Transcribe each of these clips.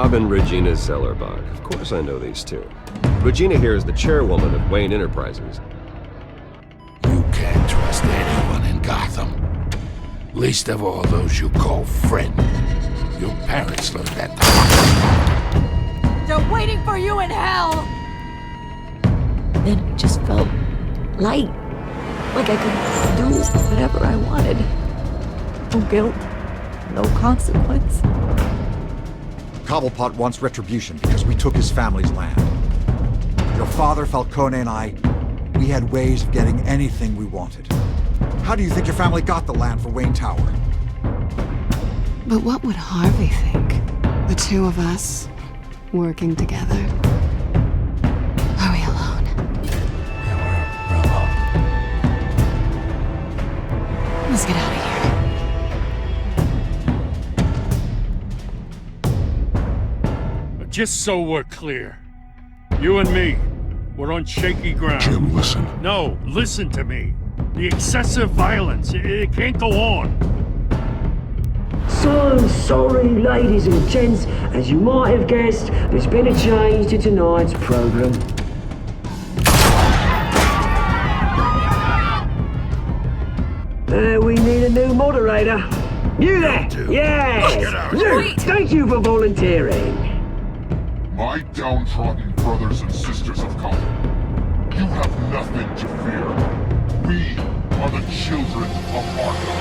Rob and Regina Zellerbach. Of course I know these two. Regina here is the chairwoman of Wayne Enterprises. You can't trust anyone in Gotham. Least of all those you call friend. Your parents learned that. They're waiting for you in hell! Then it just felt light. Like I could do whatever I wanted. No guilt, no consequence. Cobblepot wants retribution because we took his family's land. Your father, Falcone, and I, we had ways of getting anything we wanted. How do you think your family got the land for Wayne Tower? But what would Harvey think? The two of us, working together. Are we alone? Yeah, we're alone. Let's get out of here. Just so we're clear, you and me, we're on shaky ground. Jim, listen. No, listen to me. The excessive violence, it can't go on. So sorry, ladies and gents. As you might have guessed, there's been a change to tonight's program. We need a new moderator. You there? Yeah! You! Thank you for volunteering. My downtrodden brothers and sisters of Gotham, you have nothing to fear. We are the children of Arkham.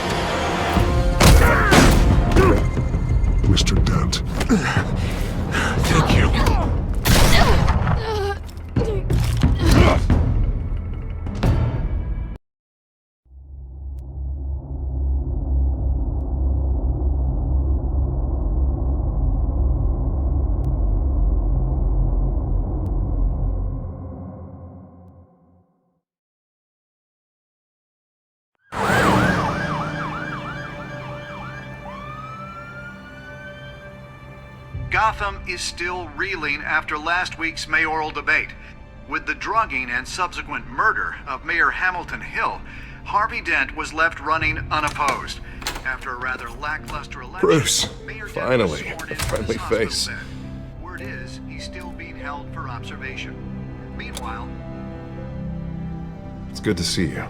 Mr. Dent. Thank you. Gotham is still reeling after last week's mayoral debate. With the drugging and subsequent murder of Mayor Hamilton Hill, Harvey Dent was left running unopposed. After a rather lackluster election, Bruce, Mayor Dent finally, was sworn a into friendly his hospital face. bed. Word is, he's still being held for observation. Meanwhile, It's good to see you.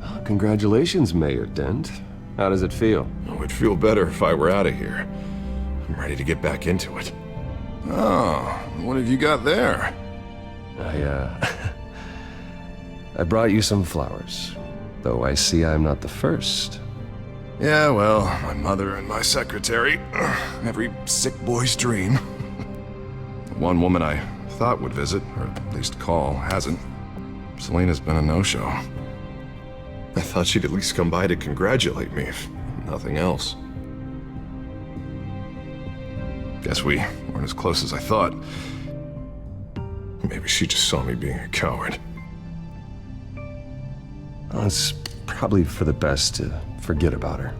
Oh, congratulations, Mayor Dent. How does it feel? Oh, it'd feel better if I were out of here. I'm ready to get back into it. Oh, what have you got there? I brought you some flowers. Though I see I'm not the first. Yeah, well, my mother and my secretary. Every sick boy's dream. The one woman I thought would visit, or at least call, hasn't. Selena's been a no-show. I thought she'd at least come by to congratulate me, if nothing else. Guess we weren't as close as I thought. Maybe she just saw me being a coward. Well, it's probably for the best to forget about her.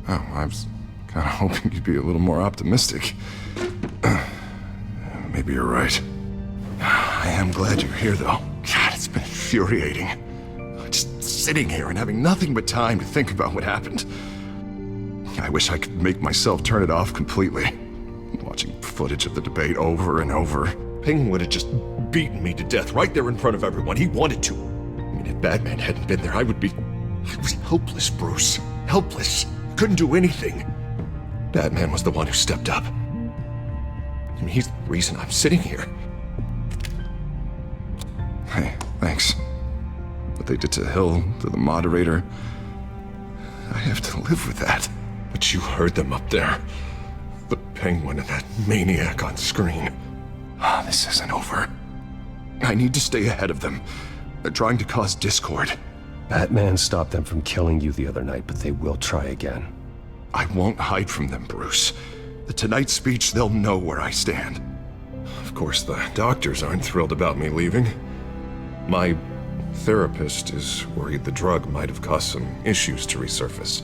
Oh, I was kind of hoping you'd be a little more optimistic. Maybe you're right. I am glad you're here, though. God, it's been infuriating. Just sitting here and having nothing but time to think about what happened. I wish I could make myself turn it off completely. Watching footage of the debate over and over. Penguin would have just beaten me to death right there in front of everyone. He wanted to. I mean, if Batman hadn't been there, I was helpless, Bruce. Helpless. Couldn't do anything. Batman was the one who stepped up. I mean, he's the reason I'm sitting here. Hey, thanks. What they did to Hill, to the moderator, I have to live with that. But you heard them up there. The Penguin and that maniac on screen. This isn't over. I need to stay ahead of them. They're trying to cause discord. Batman stopped them from killing you the other night, but they will try again. I won't hide from them, Bruce. The Tonight speech, they'll know where I stand. Of course, the doctors aren't thrilled about me leaving. My therapist is worried the drug might have caused some issues to resurface.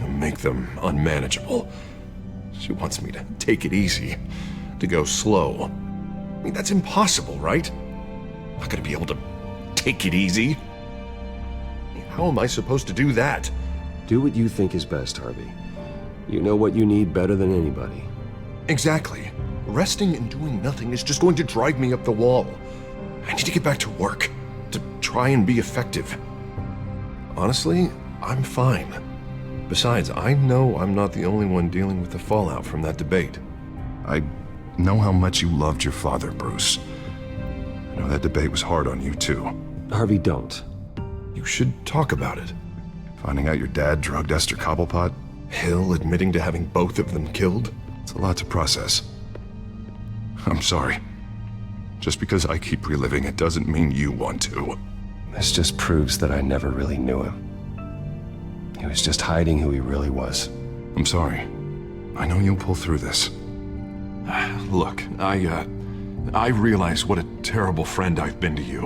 Make them unmanageable. She wants me to take it easy, to go slow. I mean, that's impossible, right? I'm not gonna be able to take it easy. How am I supposed to do that? Do what you think is best, Harvey. You know what you need better than anybody. Exactly. Resting and doing nothing is just going to drive me up the wall. I need to get back to work, to try and be effective. Honestly, I'm fine. Besides, I know I'm not the only one dealing with the fallout from that debate. I know how much you loved your father, Bruce. I know that debate was hard on you, too. Harvey, don't. You should talk about it. Finding out your dad drugged Esther Cobblepot, Hill admitting to having both of them killed. It's a lot to process. I'm sorry. Just because I keep reliving it doesn't mean you want to. This just proves that I never really knew him. He was just hiding who he really was. I'm sorry. I know you'll pull through this. Look, I realize what a terrible friend I've been to you.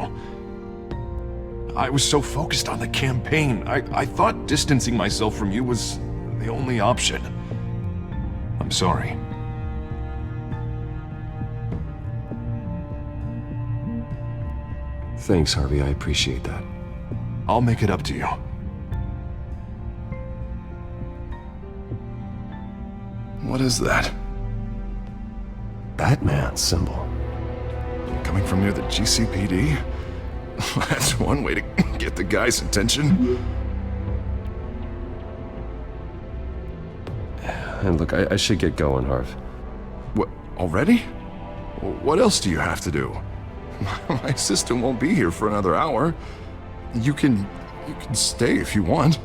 I was so focused on the campaign. I thought distancing myself from you was the only option. I'm sorry. Thanks, Harvey. I appreciate that. I'll make it up to you. What is that? Batman's symbol. Coming from near the GCPD? That's one way to get the guy's attention. And look, I should get going, Harv. What, already? What else do you have to do? My assistant won't be here for another hour. You can stay if you want.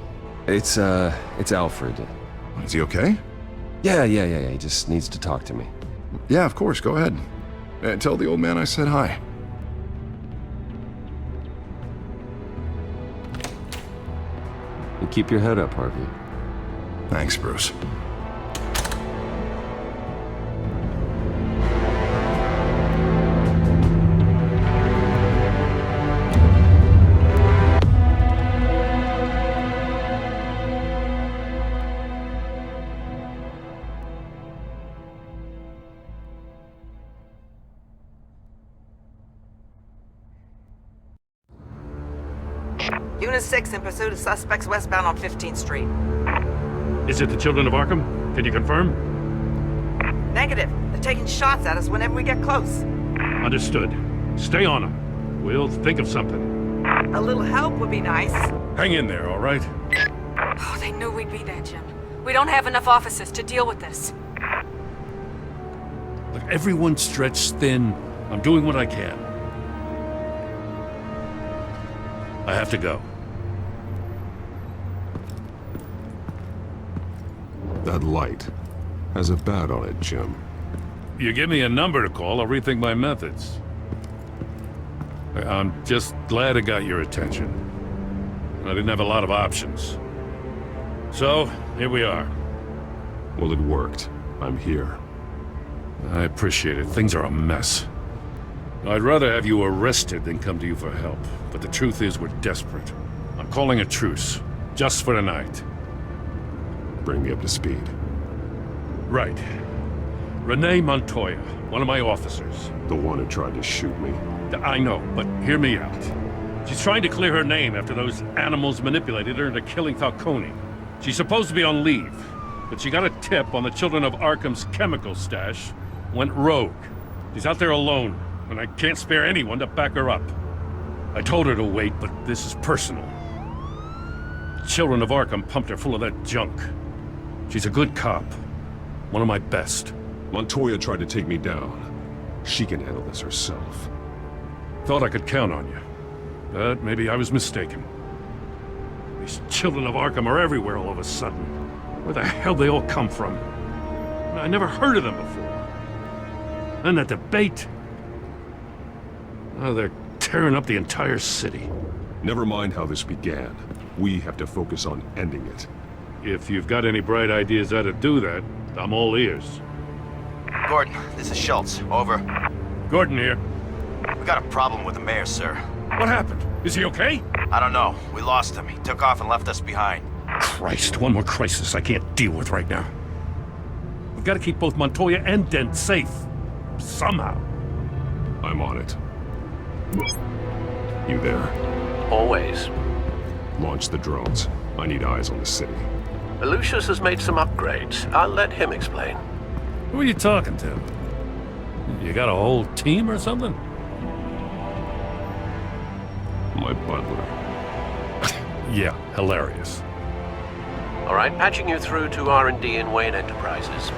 It's Alfred. Is he okay? Yeah. He just needs to talk to me. Yeah, of course, go ahead. Tell the old man I said hi. And keep your head up, Harvey. Thanks, Bruce. Unit 6 in pursuit of suspects westbound on 15th Street. Is it the Children of Arkham? Can you confirm? Negative. They're taking shots at us whenever we get close. Understood. Stay on them. We'll think of something. A little help would be nice. Hang in there, all right? Oh, they knew we'd be there, Jim. We don't have enough officers to deal with this. Look, everyone's stretched thin. I'm doing what I can. I have to go. That light has a bat on it, Jim. You give me a number to call, I'll rethink my methods. I'm just glad it got your attention. I didn't have a lot of options. So, here we are. Well, it worked. I'm here. I appreciate it. Things are a mess. I'd rather have you arrested than come to you for help. But the truth is, we're desperate. I'm calling a truce. Just for tonight. Bring me up to speed. Right. Renee Montoya, one of my officers. The one who tried to shoot me. I know, but hear me out. She's trying to clear her name after those animals manipulated her into killing Falcone. She's supposed to be on leave, but she got a tip on the Children of Arkham's chemical stash, went rogue. She's out there alone, and I can't spare anyone to back her up. I told her to wait, but this is personal. Children of Arkham pumped her full of that junk. She's a good cop. One of my best. Montoya tried to take me down. She can handle this herself. Thought I could count on you. But maybe I was mistaken. These Children of Arkham are everywhere all of a sudden. Where the hell they all come from? I never heard of them before. And that debate. Oh, they're tearing up the entire city. Never mind how this began. We have to focus on ending it. If you've got any bright ideas how to do that, I'm all ears. Gordon, this is Schultz. Over. Gordon here. We got a problem with the mayor, sir. What happened? Is he okay? I don't know. We lost him. He took off and left us behind. Christ, one more crisis I can't deal with right now. We've got to keep both Montoya and Dent safe. Somehow. I'm on it. You there? Always. Launch the drones. I need eyes on the city. Lucius has made some upgrades. I'll let him explain. Who are you talking to? You got a whole team or something? My butler. Yeah, hilarious. All right, patching you through to R&D in Wayne Enterprises.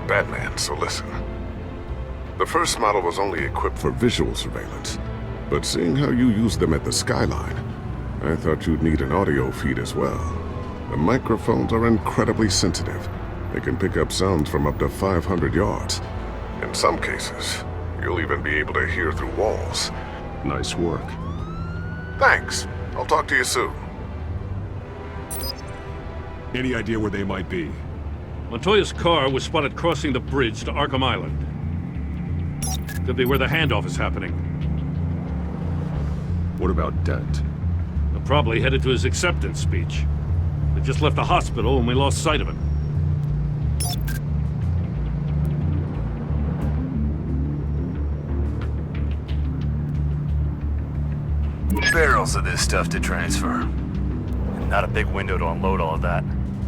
Batman, so listen. The first model was only equipped for visual surveillance, but seeing how you use them at the skyline, I thought you'd need an audio feed as well. The microphones are incredibly sensitive. They can pick up sounds from up to 500 yards. In some cases, you'll even be able to hear through walls. Nice work. Thanks. I'll talk to you soon. Any idea where they might be? Montoya's car was spotted crossing the bridge to Arkham Island. Could be where the handoff is happening. What about Dent? They're probably headed to his acceptance speech. They just left the hospital and we lost sight of him. Barrels of this stuff to transfer. Not a big window to unload all of that.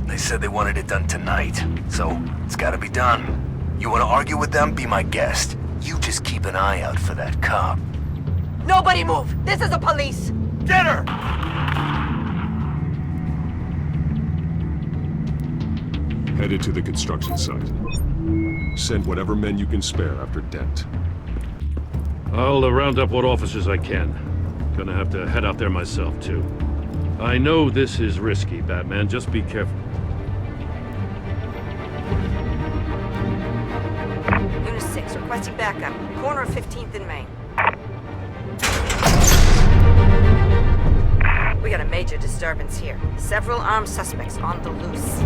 They said they wanted it done tonight, so it's gotta be done. You wanna argue with them? Be my guest. You just keep an eye out for that cop. Nobody move! This is the police! Get her! Headed to the construction site. Send whatever men you can spare after Dent. I'll round up what officers I can. Gonna have to head out there myself, too. I know this is risky, Batman. Just be careful. Unit 6, requesting backup. Corner of 15th and Main. We got a major disturbance here. Several armed suspects on the loose.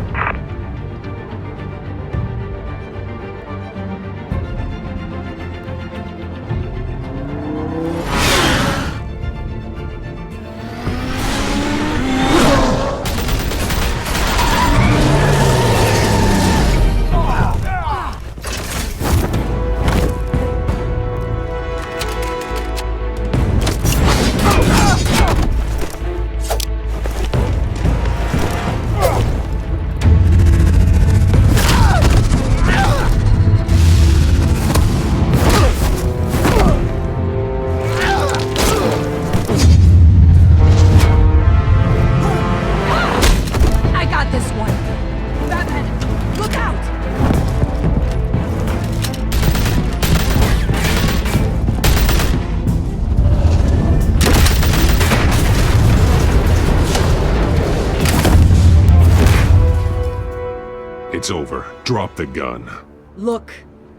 It's over. Drop the gun. Look,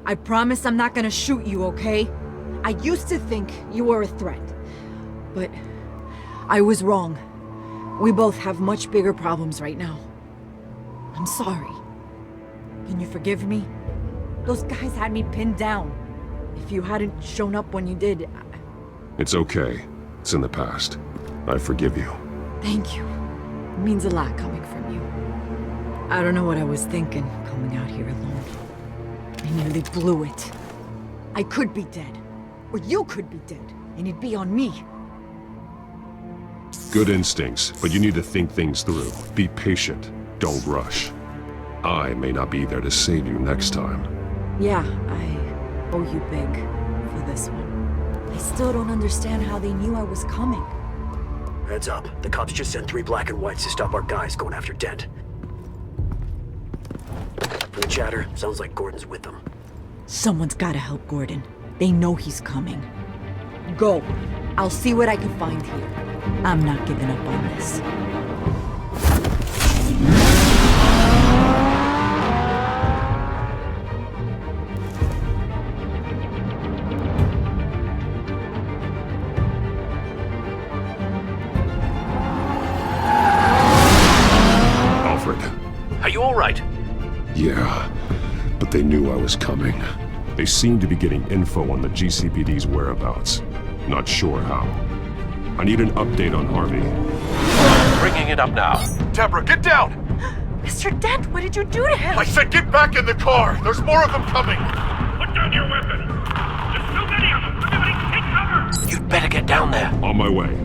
I promise I'm not gonna shoot you, okay? I used to think you were a threat, but I was wrong. We both have much bigger problems right now. I'm sorry. Can you forgive me? Those guys had me pinned down. If you hadn't shown up when you did, It's okay. It's in the past. I forgive you. Thank you. It means a lot coming from you. I don't know what I was thinking, coming out here alone. I nearly blew it. I could be dead. Or you could be dead, and it'd be on me. Good instincts, but you need to think things through. Be patient. Don't rush. I may not be there to save you next time. Yeah, I owe you big for this one. I still don't understand how they knew I was coming. Heads up. The cops just sent 3 black and whites to stop our guys going after Dent. From the chatter, sounds like Gordon's with them. Someone's gotta help Gordon. They know he's coming. Go. I'll see what I can find here. I'm not giving up on this. Are you all right? Yeah, but they knew I was coming. They seemed to be getting info on the GCPD's whereabouts. Not sure how. I need an update on Harvey. Bringing it up now. Deborah, get down! Mr. Dent, what did you do to him? I said get back in the car! There's more of them coming! Put down your weapon! There's too many of them! Everybody take cover! You'd better get down there. On my way.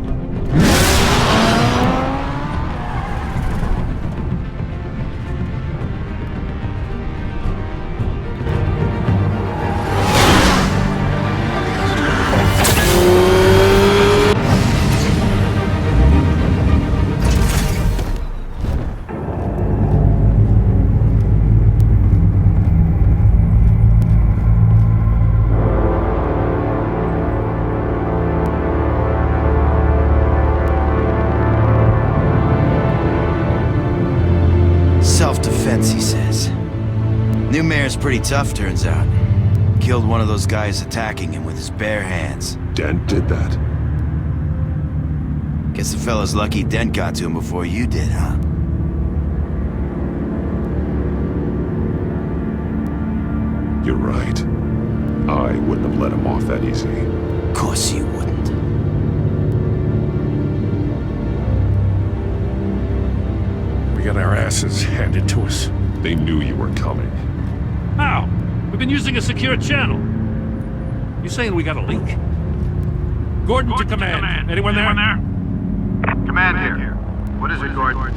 Guy's pretty tough, turns out. Killed one of those guys attacking him with his bare hands. Dent did that? Guess the fella's lucky Dent got to him before you did, huh? You're right. I wouldn't have let him off that easy. Of course you wouldn't. We got our asses handed to us. They knew you were coming. How? We've been using a secure channel. You saying we got a leak? Gordon to command. Anyone there? Command here. What is it, Gordon?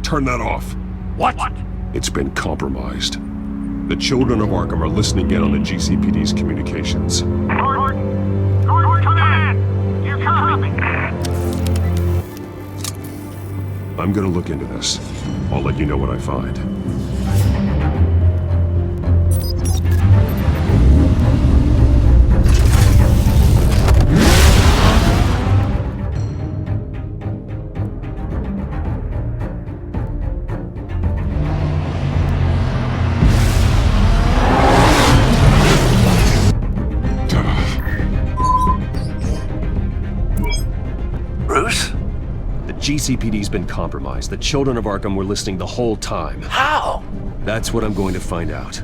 Turn that off. What? It's been compromised. The children of Arkham are listening in on the GCPD's communications. Gordon, command! You copy? I'm gonna look into this. I'll let you know what I find. Bruce? The GCPD's been compromised. The children of Arkham were listening the whole time. How? That's what I'm going to find out.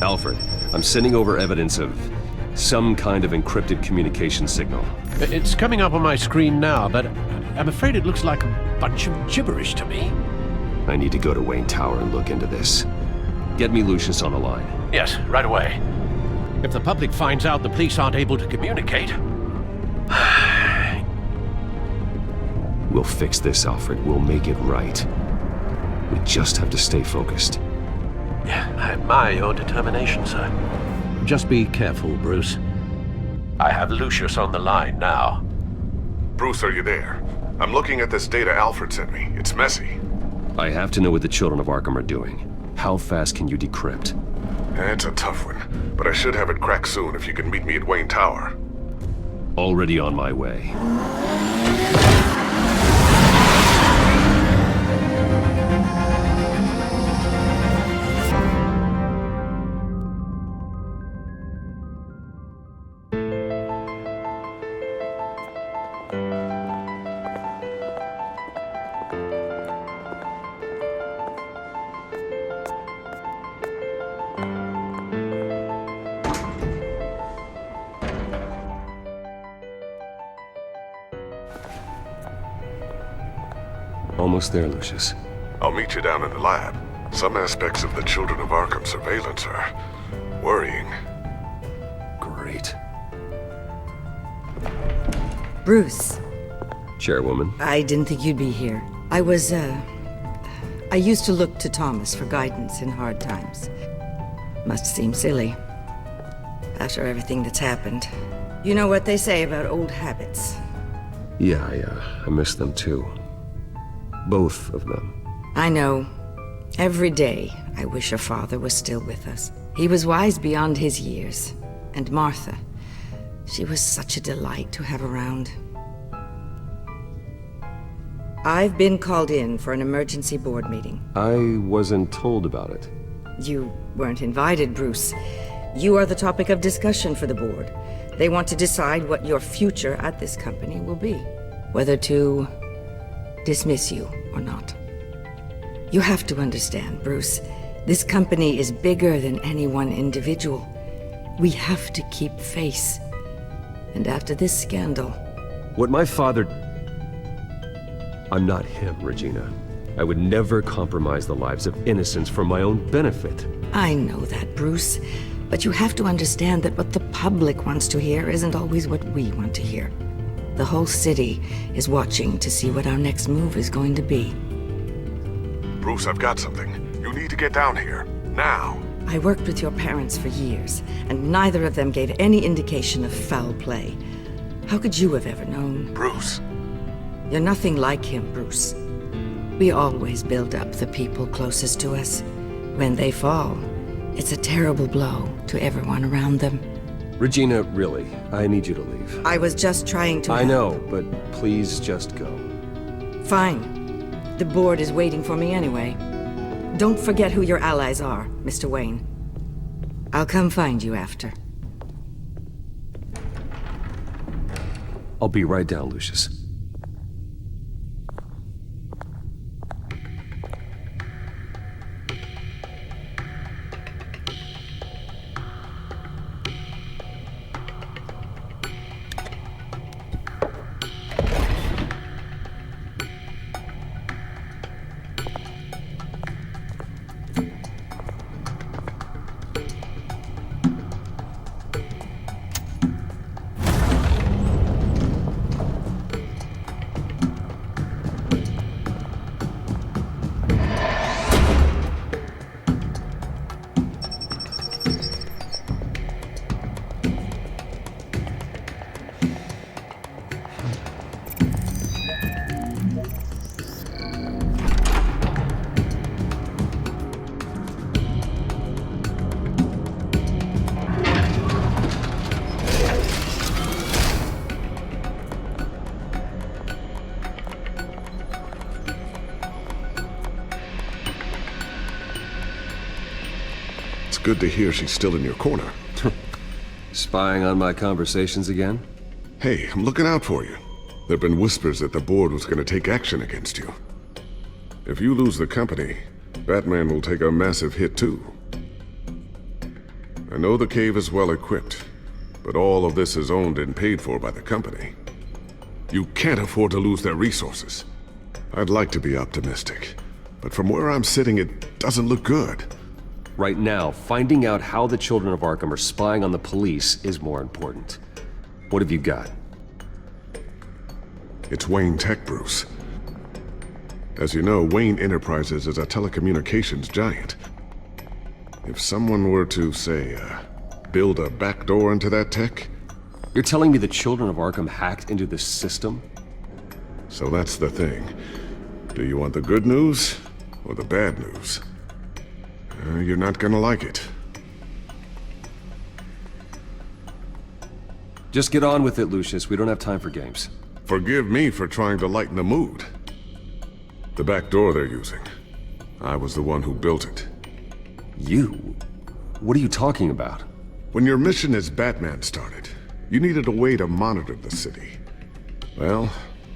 Alfred, I'm sending over evidence of some kind of encrypted communication signal. It's coming up on my screen now, but I'm afraid it looks like a bunch of gibberish to me. I need to go to Wayne Tower and look into this. Get me Lucius on the line. Yes, right away. If the public finds out the police aren't able to communicate... We'll fix this, Alfred. We'll make it right. We just have to stay focused. I admire your determination, sir. Just be careful, Bruce. I have Lucius on the line now. Bruce, are you there? I'm looking at this data Alfred sent me. It's messy. I have to know what the children of Arkham are doing. How fast can you decrypt? It's a tough one, but I should have it cracked soon if you can meet me at Wayne Tower. Already on my way. Almost there, Lucius. I'll meet you down in the lab. Some aspects of the Children of Arkham surveillance are worrying. Great. Bruce. Chairwoman. I didn't think you'd be here. I used to look to Thomas for guidance in hard times. Must seem silly. After everything that's happened. You know what they say about old habits. Yeah, I miss them too. Both of them. I know. Every day, I wish your father was still with us. He was wise beyond his years. And Martha, she was such a delight to have around. I've been called in for an emergency board meeting. I wasn't told about it. You weren't invited, Bruce. You are the topic of discussion for the board. They want to decide what your future at this company will be. Whether to dismiss you or not. You have to understand, Bruce. This company is bigger than any one individual. We have to keep face. And after this scandal... What my father... I'm not him, Regina. I would never compromise the lives of innocents for my own benefit. I know that, Bruce. But you have to understand that what the public wants to hear isn't always what we want to hear. The whole city is watching to see what our next move is going to be. Bruce, I've got something. You need to get down here. Now. I worked with your parents for years, and neither of them gave any indication of foul play. How could you have ever known? Bruce. You're nothing like him, Bruce. We always build up the people closest to us. When they fall, it's a terrible blow to everyone around them. Regina, really, I need you to leave. I was just trying to... I know, but please just go. Fine. The board is waiting for me anyway. Don't forget who your allies are, Mr. Wayne. I'll come find you after. I'll be right down, Lucius. Good to hear she's still in your corner. Spying on my conversations again? Hey, I'm looking out for you. There've been whispers that the board was going to take action against you. If you lose the company, Batman will take a massive hit too. I know the cave is well equipped, but all of this is owned and paid for by the company. You can't afford to lose their resources. I'd like to be optimistic, but from where I'm sitting, it doesn't look good. Right now, finding out how the children of Arkham are spying on the police is more important. What have you got? It's Wayne Tech, Bruce. As you know, Wayne Enterprises is a telecommunications giant. If someone were to, say, build a backdoor into that tech... You're telling me the children of Arkham hacked into this system? So that's the thing. Do you want the good news or the bad news? You're not gonna like it. Just get on with it, Lucius. We don't have time for games. Forgive me for trying to lighten the mood. The back door they're using. I was the one who built it. You? What are you talking about? When your mission as Batman started, you needed a way to monitor the city. Well,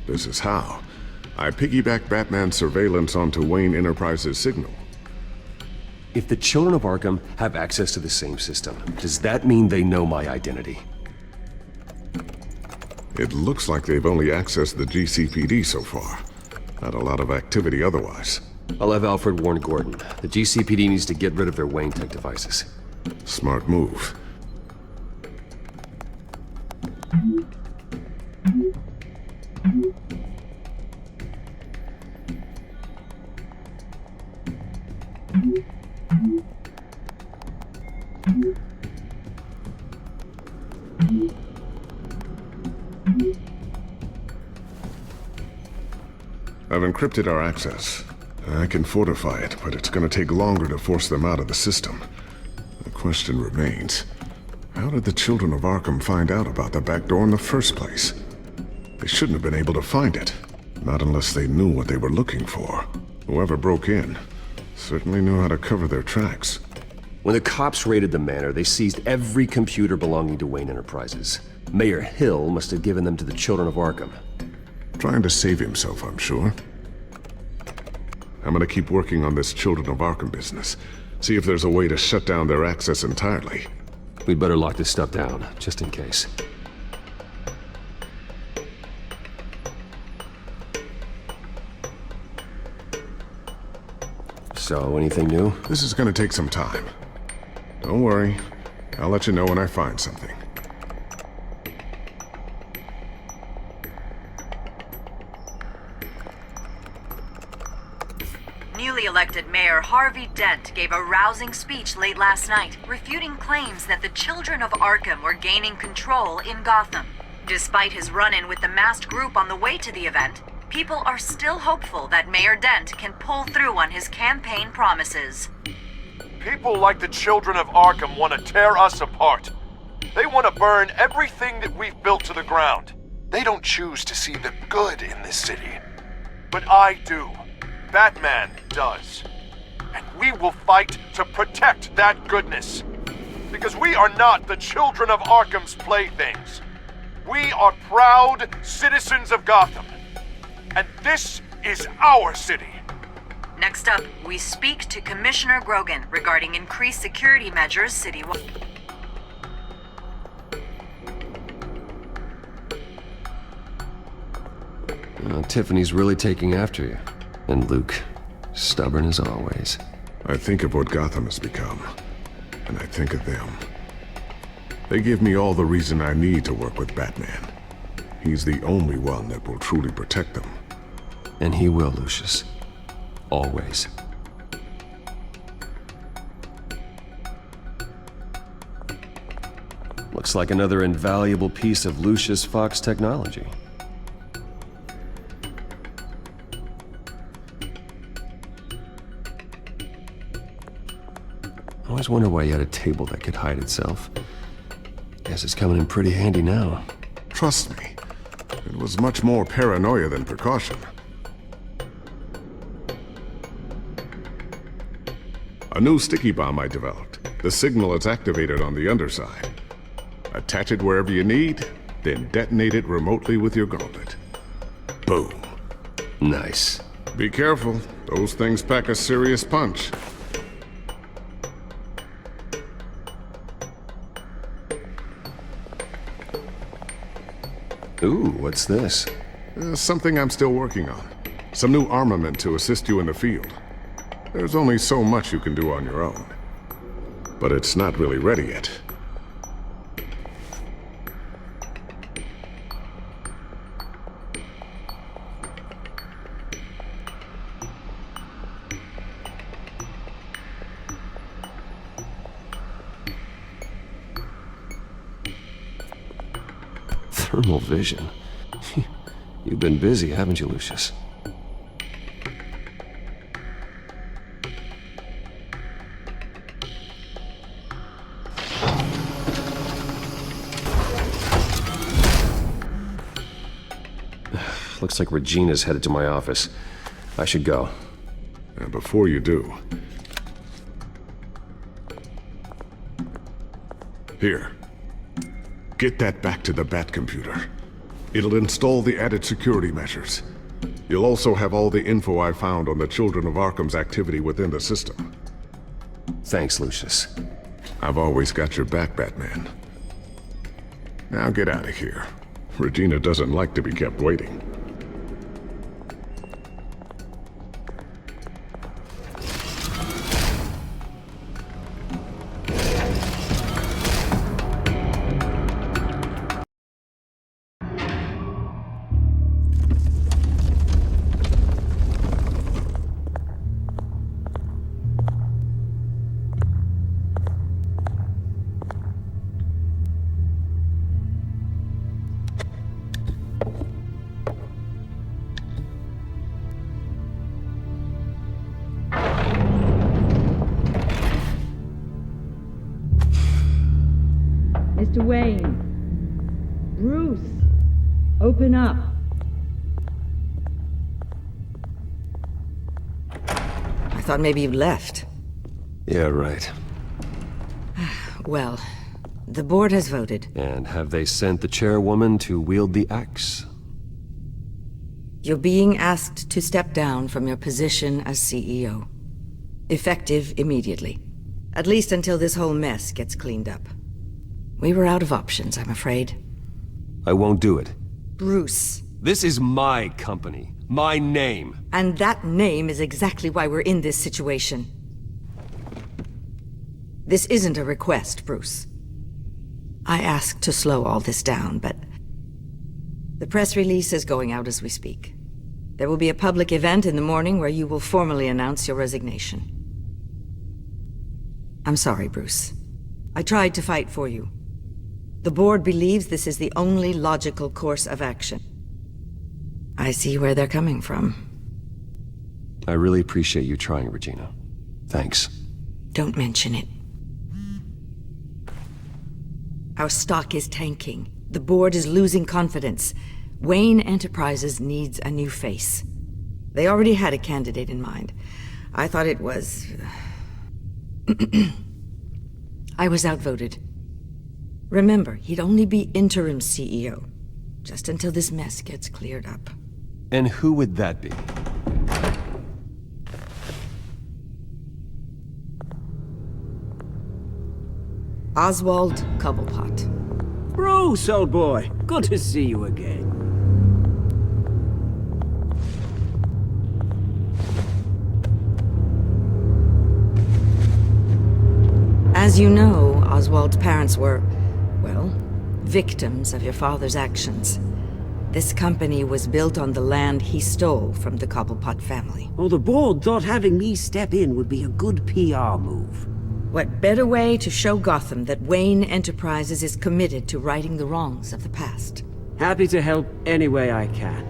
this is how. I piggybacked Batman's surveillance onto Wayne Enterprises' signal. If the children of Arkham have access to the same system, does that mean they know my identity? It looks like they've only accessed the GCPD so far. Not a lot of activity otherwise. I'll have Alfred warn Gordon. The GCPD needs to get rid of their Wayne Tech devices. Smart move. I've encrypted our access. I can fortify it, but it's gonna take longer to force them out of the system. The question remains, how did the children of Arkham find out about the back door in the first place? They shouldn't have been able to find it. Not unless they knew what they were looking for. Whoever broke in certainly knew how to cover their tracks. When the cops raided the manor, they seized every computer belonging to Wayne Enterprises. Mayor Hill must have given them to the children of Arkham. Trying to save himself, I'm sure. I'm gonna keep working on this Children of Arkham business. See if there's a way to shut down their access entirely. We'd better lock this stuff down, just in case. So, anything new? This is gonna take some time. Don't worry. I'll let you know when I find something. Newly elected Mayor Harvey Dent gave a rousing speech late last night, refuting claims that the children of Arkham were gaining control in Gotham. Despite his run-in with the masked group on the way to the event, people are still hopeful that Mayor Dent can pull through on his campaign promises. People like the children of Arkham want to tear us apart. They want to burn everything that we've built to the ground. They don't choose to see the good in this city. But I do. Batman does. And we will fight to protect that goodness. Because we are not the children of Arkham's playthings. We are proud citizens of Gotham. And this is our city. Next up, we speak to Commissioner Grogan regarding increased security measures citywide. Tiffany's really taking after you. And Luke, stubborn as always. I think of what Gotham has become, and I think of them. They give me all the reason I need to work with Batman. He's the only one that will truly protect them. And he will, Lucius. Always. Looks like another invaluable piece of Lucius Fox technology. I always wonder why you had a table that could hide itself. Guess it's coming in pretty handy now. Trust me, it was much more paranoia than precaution. A new sticky bomb I developed. The signal is activated on the underside. Attach it wherever you need, then detonate it remotely with your gauntlet. Boom. Nice. Be careful. Those things pack a serious punch. Ooh, what's this? Something I'm still working on. Some new armament to assist you in the field. There's only so much you can do on your own. But it's not really ready yet. Thermal vision. You've been busy, haven't you, Lucius? Looks like Regina's headed to my office. I should go. And before you do... Here. Get that back to the Bat computer. It'll install the added security measures. You'll also have all the info I found on the Children of Arkham's activity within the system. Thanks, Lucius. I've always got your back, Batman. Now get out of here. Regina doesn't like to be kept waiting. Mr. Wayne. Bruce. Open up. I thought maybe you left. Yeah, right. Well, the board has voted. And have they sent the chairwoman to wield the axe? You're being asked to step down from your position as CEO. Effective immediately. At least until this whole mess gets cleaned up. We were out of options, I'm afraid. I won't do it. Bruce. This is my company. My name. And that name is exactly why we're in this situation. This isn't a request, Bruce. I asked to slow all this down, but... the press release is going out as we speak. There will be a public event in the morning where you will formally announce your resignation. I'm sorry, Bruce. I tried to fight for you. The board believes this is the only logical course of action. I see where they're coming from. I really appreciate you trying, Regina. Thanks. Don't mention it. Our stock is tanking. The board is losing confidence. Wayne Enterprises needs a new face. They already had a candidate in mind. I thought it was I was outvoted. Remember, he'd only be interim CEO, just until this mess gets cleared up. And who would that be? Oswald Cobblepot. Bruce, old boy. Good to see you again. As you know, Oswald's parents were, well, victims of your father's actions. This company was built on the land he stole from the Cobblepot family. Well, the board thought having me step in would be a good PR move. What better way to show Gotham that Wayne Enterprises is committed to righting the wrongs of the past? Happy to help any way I can.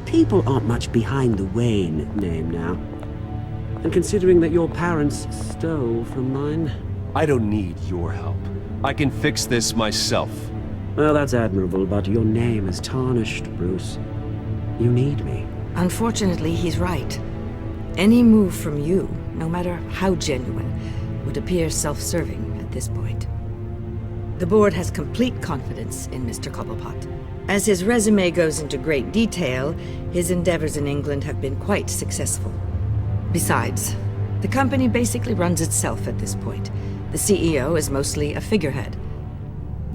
People aren't much behind the Wayne name now. And considering that your parents stole from mine... I don't need your help. I can fix this myself. Well, that's admirable, but your name is tarnished, Bruce. You need me. Unfortunately, he's right. Any move from you, no matter how genuine, would appear self-serving at this point. The board has complete confidence in Mr. Cobblepot. As his resume goes into great detail, his endeavors in England have been quite successful. Besides, the company basically runs itself at this point. The CEO is mostly a figurehead.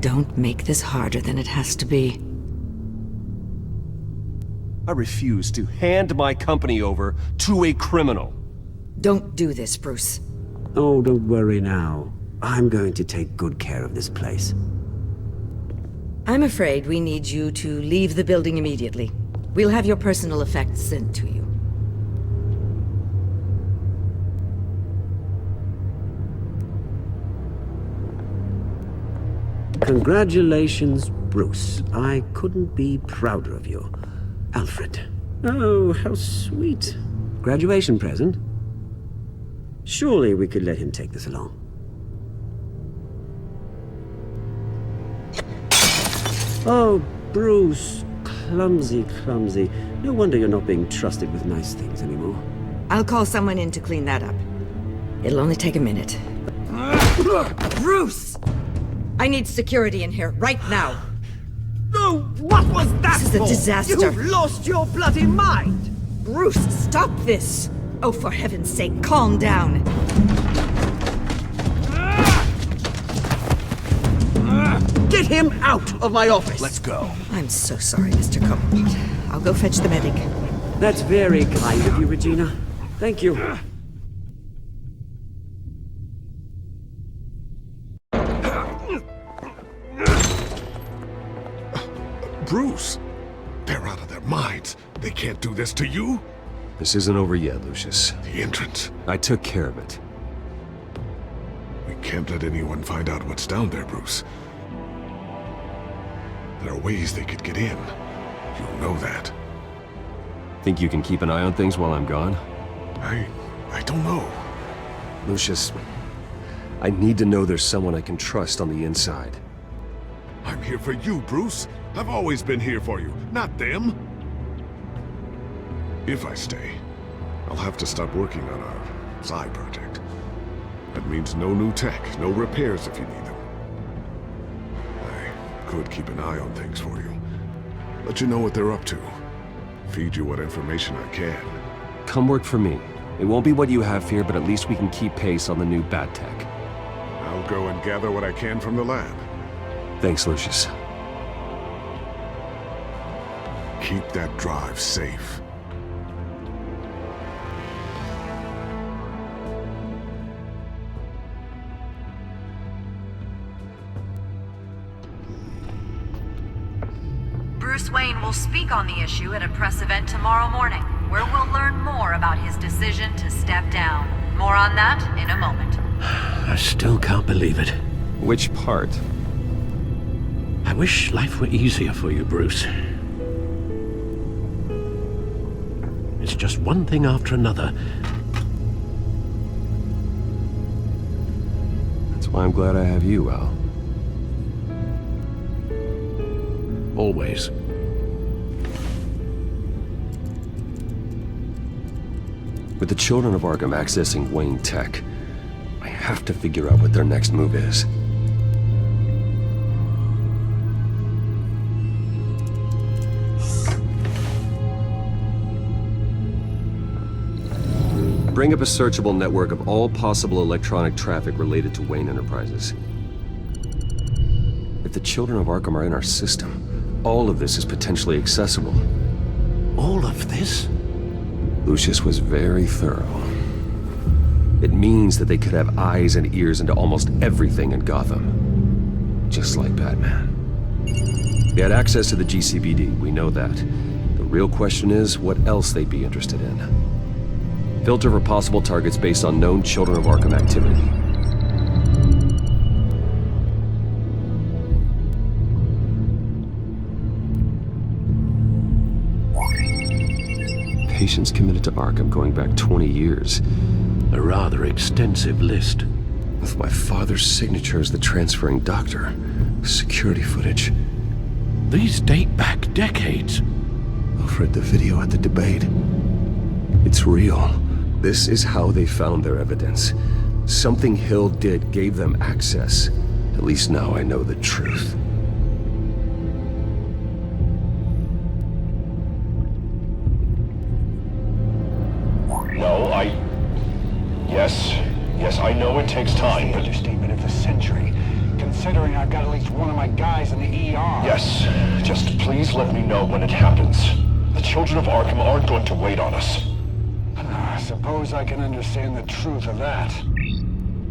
Don't make this harder than it has to be. I refuse to hand my company over to a criminal. Don't do this, Bruce. Oh, don't worry now. I'm going to take good care of this place. I'm afraid we need you to leave the building immediately. We'll have your personal effects sent to you. Congratulations, Bruce. I couldn't be prouder of you. Alfred. Oh, how sweet. Graduation present? Surely we could let him take this along. Oh, Bruce. Clumsy, clumsy. No wonder you're not being trusted with nice things anymore. I'll call someone in to clean that up. It'll only take a minute. Bruce! I need security in here, right now. Oh, what was that This is a for? disaster. You've lost your bloody mind! Bruce, stop this! Oh, for heaven's sake, calm down. Get him out of my office! Let's go. I'm so sorry, Mr. Cobblepot. I'll go fetch the medic. That's very kind of you, Regina. Thank you. Bruce! They're out of their minds. They can't do this to you. This isn't over yet, Lucius. The entrance. I took care of it. We can't let anyone find out what's down there, Bruce. There are ways they could get in. You'll know that. Think you can keep an eye on things while I'm gone? I don't know. Lucius, I need to know there's someone I can trust on the inside. I'm here for you, Bruce. I've always been here for you, not them. If I stay, I'll have to stop working on our side project. That means no new tech, no repairs if you need them. I could keep an eye on things for you. Let you know what they're up to. Feed you what information I can. Come work for me. It won't be what you have here, but at least we can keep pace on the new bat tech. I'll go and gather what I can from the lab. Thanks, Lucius. Keep that drive safe. Bruce Wayne will speak on the issue at a press event tomorrow morning, where we'll learn more about his decision to step down. More on that in a moment. I still can't believe it. Which part? I wish life were easier for you, Bruce. It's just one thing after another. That's why I'm glad I have you, Al. Always. With the children of Arkham accessing Wayne Tech, I have to figure out what their next move is. Bring up a searchable network of all possible electronic traffic related to Wayne Enterprises. If the children of Arkham are in our system, all of this is potentially accessible. All of this? Lucius was very thorough. It means that they could have eyes and ears into almost everything in Gotham. Just like Batman. They had access to the GCPD, we know that. The real question is what else they'd be interested in. Filter for possible targets based on known Children of Arkham activity. Patients committed to Arkham going back 20 years. A rather extensive list. With my father's signature as the transferring doctor. Security footage. These date back decades. Alfred, the video at the debate. It's real. This is how they found their evidence. Something Hill did gave them access. At least now I know the truth. Yes, I know it takes time, but... Understatement of the century, considering I've got at least one of my guys in the ER. Yes, just please let me know when it happens. The children of Arkham aren't going to wait on us. I suppose I can understand the truth of that.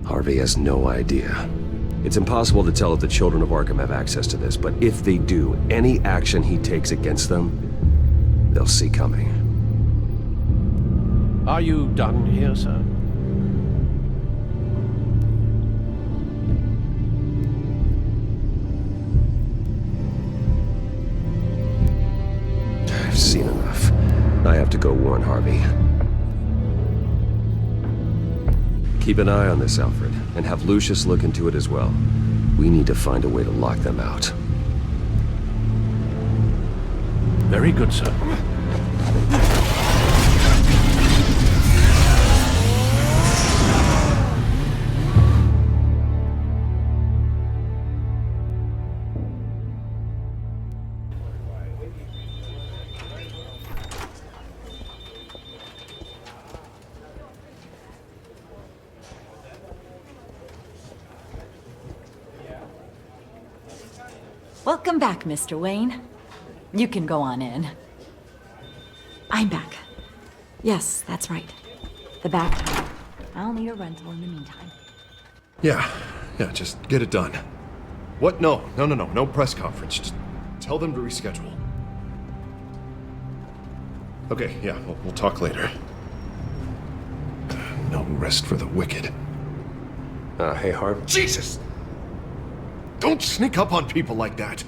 Harvey has no idea. It's impossible to tell if the children of Arkham have access to this, but if they do, any action he takes against them, they'll see coming. Are you done here, sir? I've seen enough. I have to go warn Harvey. Keep an eye on this, Alfred, and have Lucius look into it as well. We need to find a way to lock them out. Very good, sir. Welcome back, Mr. Wayne. You can go on in. I'm back. Yes, that's right. The back door. I'll need a rental in the meantime. Yeah, just get it done. What? No press conference. Just tell them to reschedule. Okay, yeah, we'll talk later. No rest for the wicked. Hey, Harv. Jesus! Don't sneak up on people like that.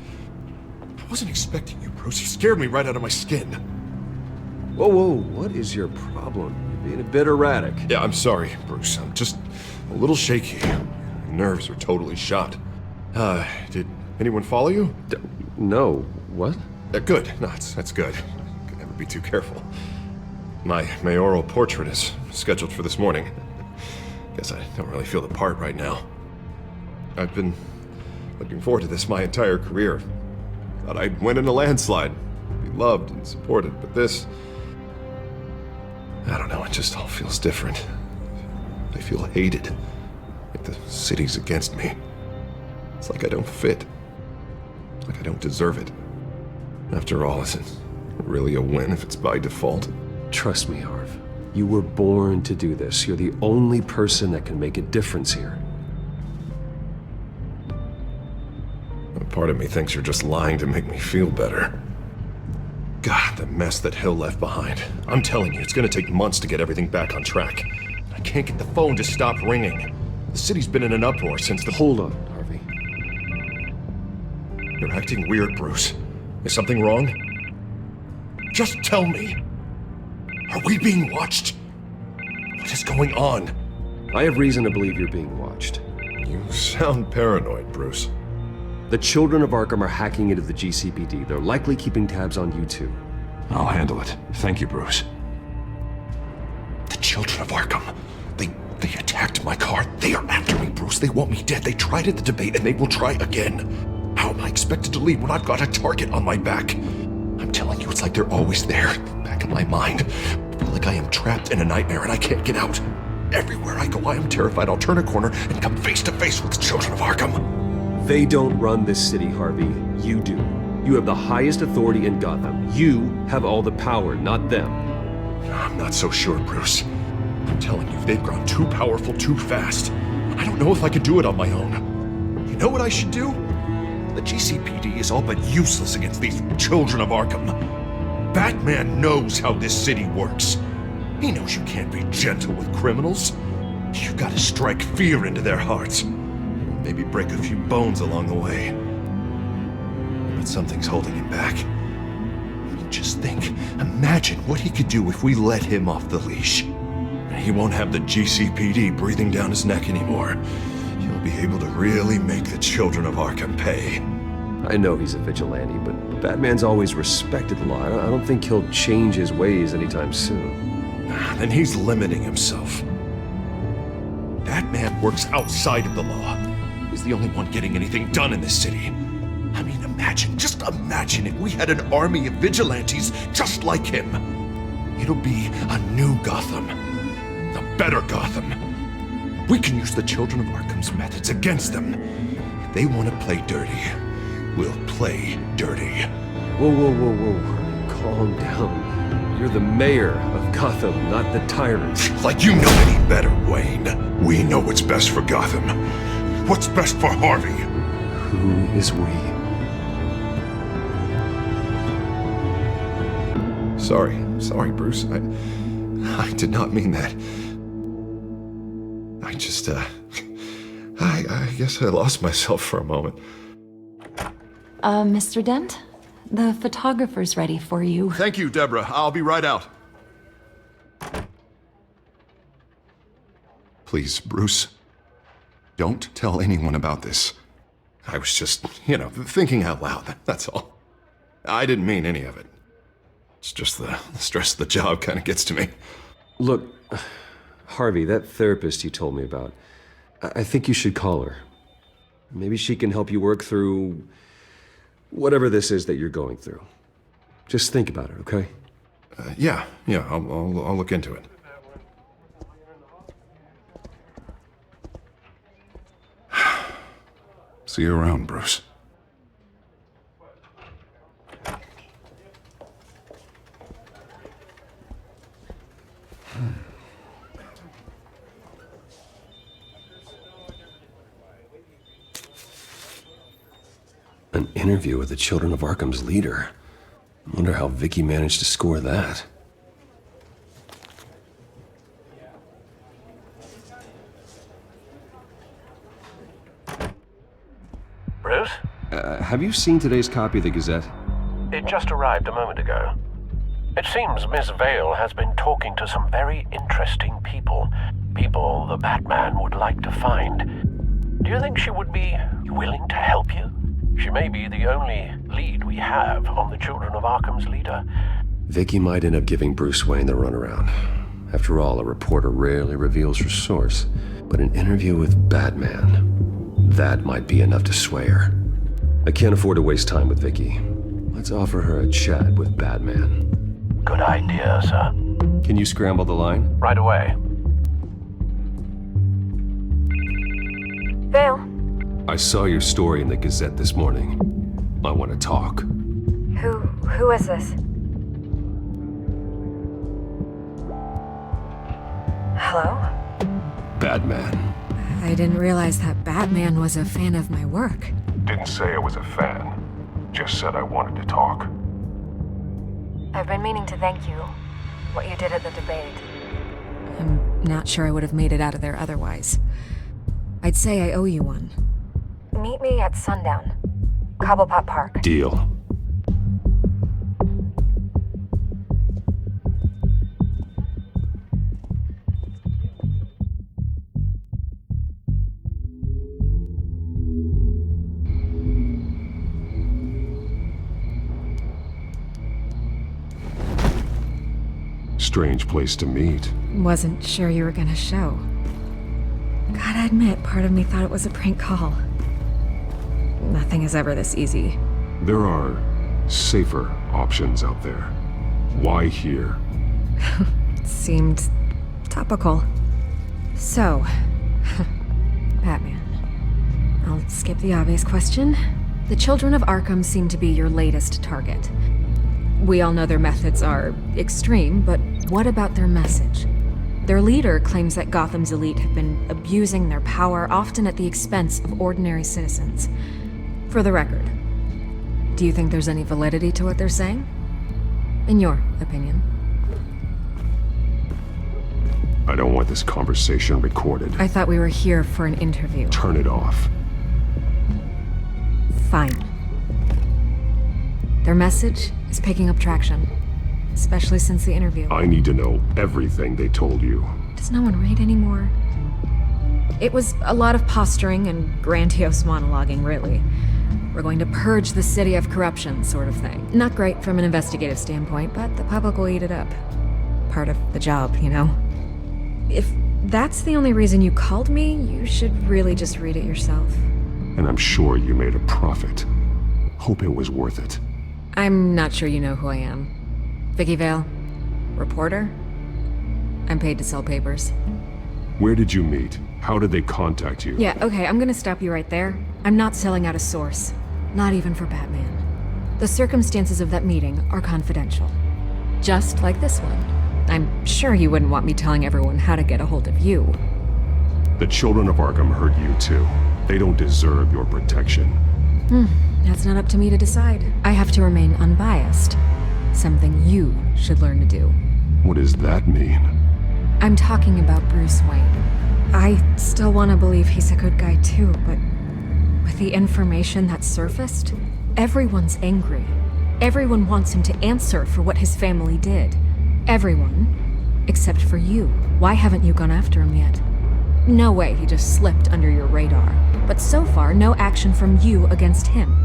I wasn't expecting you, Bruce. You scared me right out of my skin. Whoa, what is your problem? You're being a bit erratic. Yeah, I'm sorry, Bruce. I'm just a little shaky. My nerves are totally shot. Did anyone follow you? No. What? Good. No, that's good. Could never be too careful. My mayoral portrait is scheduled for this morning. Guess I don't really feel the part right now. I've been looking forward to this my entire career. Thought I'd win in a landslide, be loved and supported, but this... I don't know, it just all feels different. I feel hated, like the city's against me. It's like I don't fit, like I don't deserve it. After all, is it really a win if it's by default? Trust me, Harv. You were born to do this. You're the only person that can make a difference here. Part of me thinks you're just lying to make me feel better. God, the mess that Hill left behind. I'm telling you, it's gonna take months to get everything back on track. I can't get the phone to stop ringing. The city's been in an uproar since the... Hold on, Harvey. You're acting weird, Bruce. Is something wrong? Just tell me. Are we being watched? What is going on? I have reason to believe you're being watched. You sound paranoid, Bruce. The children of Arkham are hacking into the GCPD. They're likely keeping tabs on you too. I'll handle it. Thank you, Bruce. The children of Arkham. They attacked my car. They are after me, Bruce. They want me dead. They tried at the debate, and they will try again. How am I expected to leave when I've got a target on my back? I'm telling you, it's like they're always there, back in my mind. I feel like I am trapped in a nightmare and I can't get out. Everywhere I go, I am terrified I'll turn a corner and come face to face with the children of Arkham. They don't run this city, Harvey. You do. You have the highest authority in Gotham. You have all the power, not them. I'm not so sure, Bruce. I'm telling you, they've grown too powerful too fast. I don't know if I could do it on my own. You know what I should do? The GCPD is all but useless against these children of Arkham. Batman knows how this city works. He knows you can't be gentle with criminals. You gotta strike fear into their hearts. Maybe break a few bones along the way. But something's holding him back. Just think, imagine what he could do if we let him off the leash. He won't have the GCPD breathing down his neck anymore. He'll be able to really make the children of Arkham pay. I know he's a vigilante, but Batman's always respected the law. I don't think he'll change his ways anytime soon. Then he's limiting himself. Batman works outside of the law. He's the only one getting anything done in this city. I mean, just imagine if we had an army of vigilantes just like him. It'll be a new Gotham. A better Gotham. We can use the children of Arkham's methods against them. If they want to play dirty, we'll play dirty. Whoa. Calm down. You're the mayor of Gotham, not the tyrant. Like you know any better, Wayne. We know what's best for Gotham. What's best for Harvey? Who is we? Sorry, Bruce. I did not mean that. I just, I guess I lost myself for a moment. Mr. Dent? The photographer's ready for you. Thank you, Deborah. I'll be right out. Please, Bruce, don't tell anyone about this. I was just, thinking out loud, that's all. I didn't mean any of it. It's just the stress of the job kind of gets to me. Look, Harvey, that therapist you told me about, I think you should call her. Maybe she can help you work through whatever this is that you're going through. Just think about it, okay? Yeah, I'll look into it. See you around, Bruce. An interview with the Children of Arkham's leader. I wonder how Vicky managed to score that. Bruce? Have you seen today's copy of the Gazette? It just arrived a moment ago. It seems Miss Vale has been talking to some very interesting people. People the Batman would like to find. Do you think she would be willing to help you? She may be the only lead we have on the Children of Arkham's leader. Vicky might end up giving Bruce Wayne the runaround. After all, a reporter rarely reveals her source. But an interview with Batman, that might be enough to sway her. I can't afford to waste time with Vicky. Let's offer her a chat with Batman. Good idea, sir. Can you scramble the line? Right away. Vale. I saw your story in the Gazette this morning. I want to talk. Who is this? Hello? Batman. I didn't realize that Batman was a fan of my work. Didn't say I was a fan. Just said I wanted to talk. I've been meaning to thank you. What you did at the debate. I'm not sure I would have made it out of there otherwise. I'd say I owe you one. Meet me at sundown. Cobblepot Park. Deal. Strange place to meet. Wasn't sure you were gonna show. Gotta admit, part of me thought it was a prank call. Nothing is ever this easy. There are safer options out there. Why here? Seemed topical. So, Batman. I'll skip the obvious question. The children of Arkham seem to be your latest target. We all know their methods are extreme, but what about their message? Their leader claims that Gotham's elite have been abusing their power, often at the expense of ordinary citizens. For the record, do you think there's any validity to what they're saying? In your opinion? I don't want this conversation recorded. I thought we were here for an interview. Turn it off. Fine. Their message is picking up traction, especially since the interview. I need to know everything they told you. Does no one read anymore? It was a lot of posturing and grandiose monologuing, really. We're going to purge the city of corruption, sort of thing. Not great from an investigative standpoint, but the public will eat it up. Part of the job, you know? If that's the only reason you called me, you should really just read it yourself. And I'm sure you made a profit. Hope it was worth it. I'm not sure you know who I am. Vicky Vale? Reporter? I'm paid to sell papers. Where did you meet? How did they contact you? Yeah, okay, I'm gonna stop you right there. I'm not selling out a source. Not even for Batman. The circumstances of that meeting are confidential. Just like this one. I'm sure you wouldn't want me telling everyone how to get a hold of you. The children of Arkham hurt you too. They don't deserve your protection. That's not up to me to decide. I have to remain unbiased. Something you should learn to do. What does that mean? I'm talking about Bruce Wayne. I still want to believe he's a good guy too, but with the information that surfaced, everyone's angry. Everyone wants him to answer for what his family did. Everyone, except for you. Why haven't you gone after him yet? No way he just slipped under your radar. But so far, no action from you against him.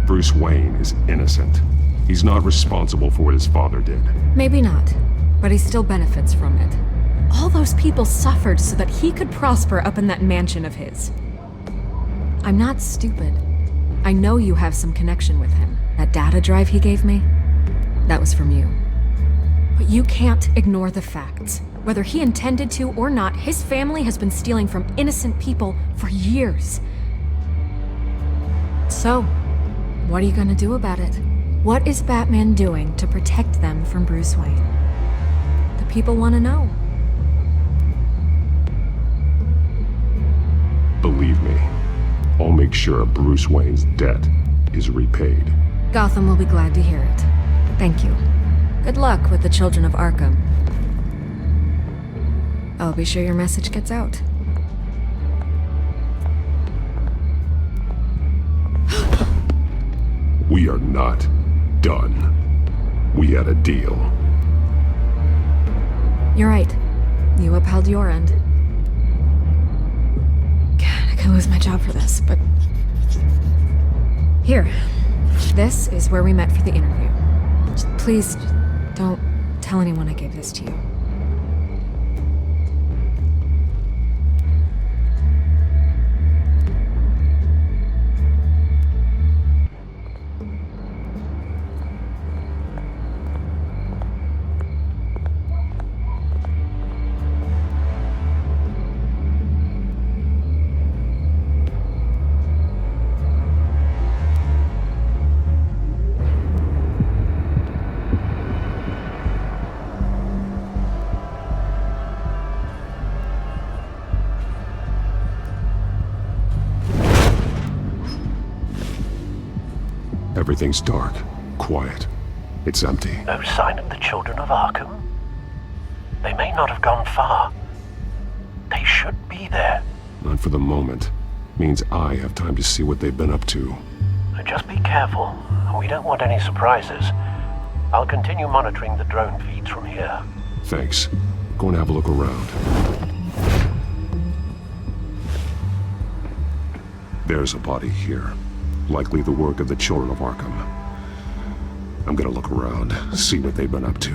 Bruce Wayne is innocent. He's not responsible for what his father did. Maybe not, but he still benefits from it. All those people suffered so that he could prosper up in that mansion of his. I'm not stupid. I know you have some connection with him. That data drive he gave me, that was from you. But you can't ignore the facts. Whether he intended to or not, his family has been stealing from innocent people for years. So, what are you gonna do about it? What is Batman doing to protect them from Bruce Wayne? The people want to know. Believe me, I'll make sure Bruce Wayne's debt is repaid. Gotham will be glad to hear it. Thank you. Good luck with the children of Arkham. I'll be sure your message gets out. We are not done. We had a deal. You're right. You upheld your end. God, I could lose my job for this, but... Here. This is where we met for the interview. Just please, don't tell anyone I gave this to you. Everything's dark, quiet. It's empty. No sign of the children of Arkham? They may not have gone far. They should be there. Not for the moment. Means I have time to see what they've been up to. Just be careful. We don't want any surprises. I'll continue monitoring the drone feeds from here. Thanks. Go and have a look around. There's a body here. Likely the work of the children of Arkham. I'm gonna look around, see what they've been up to.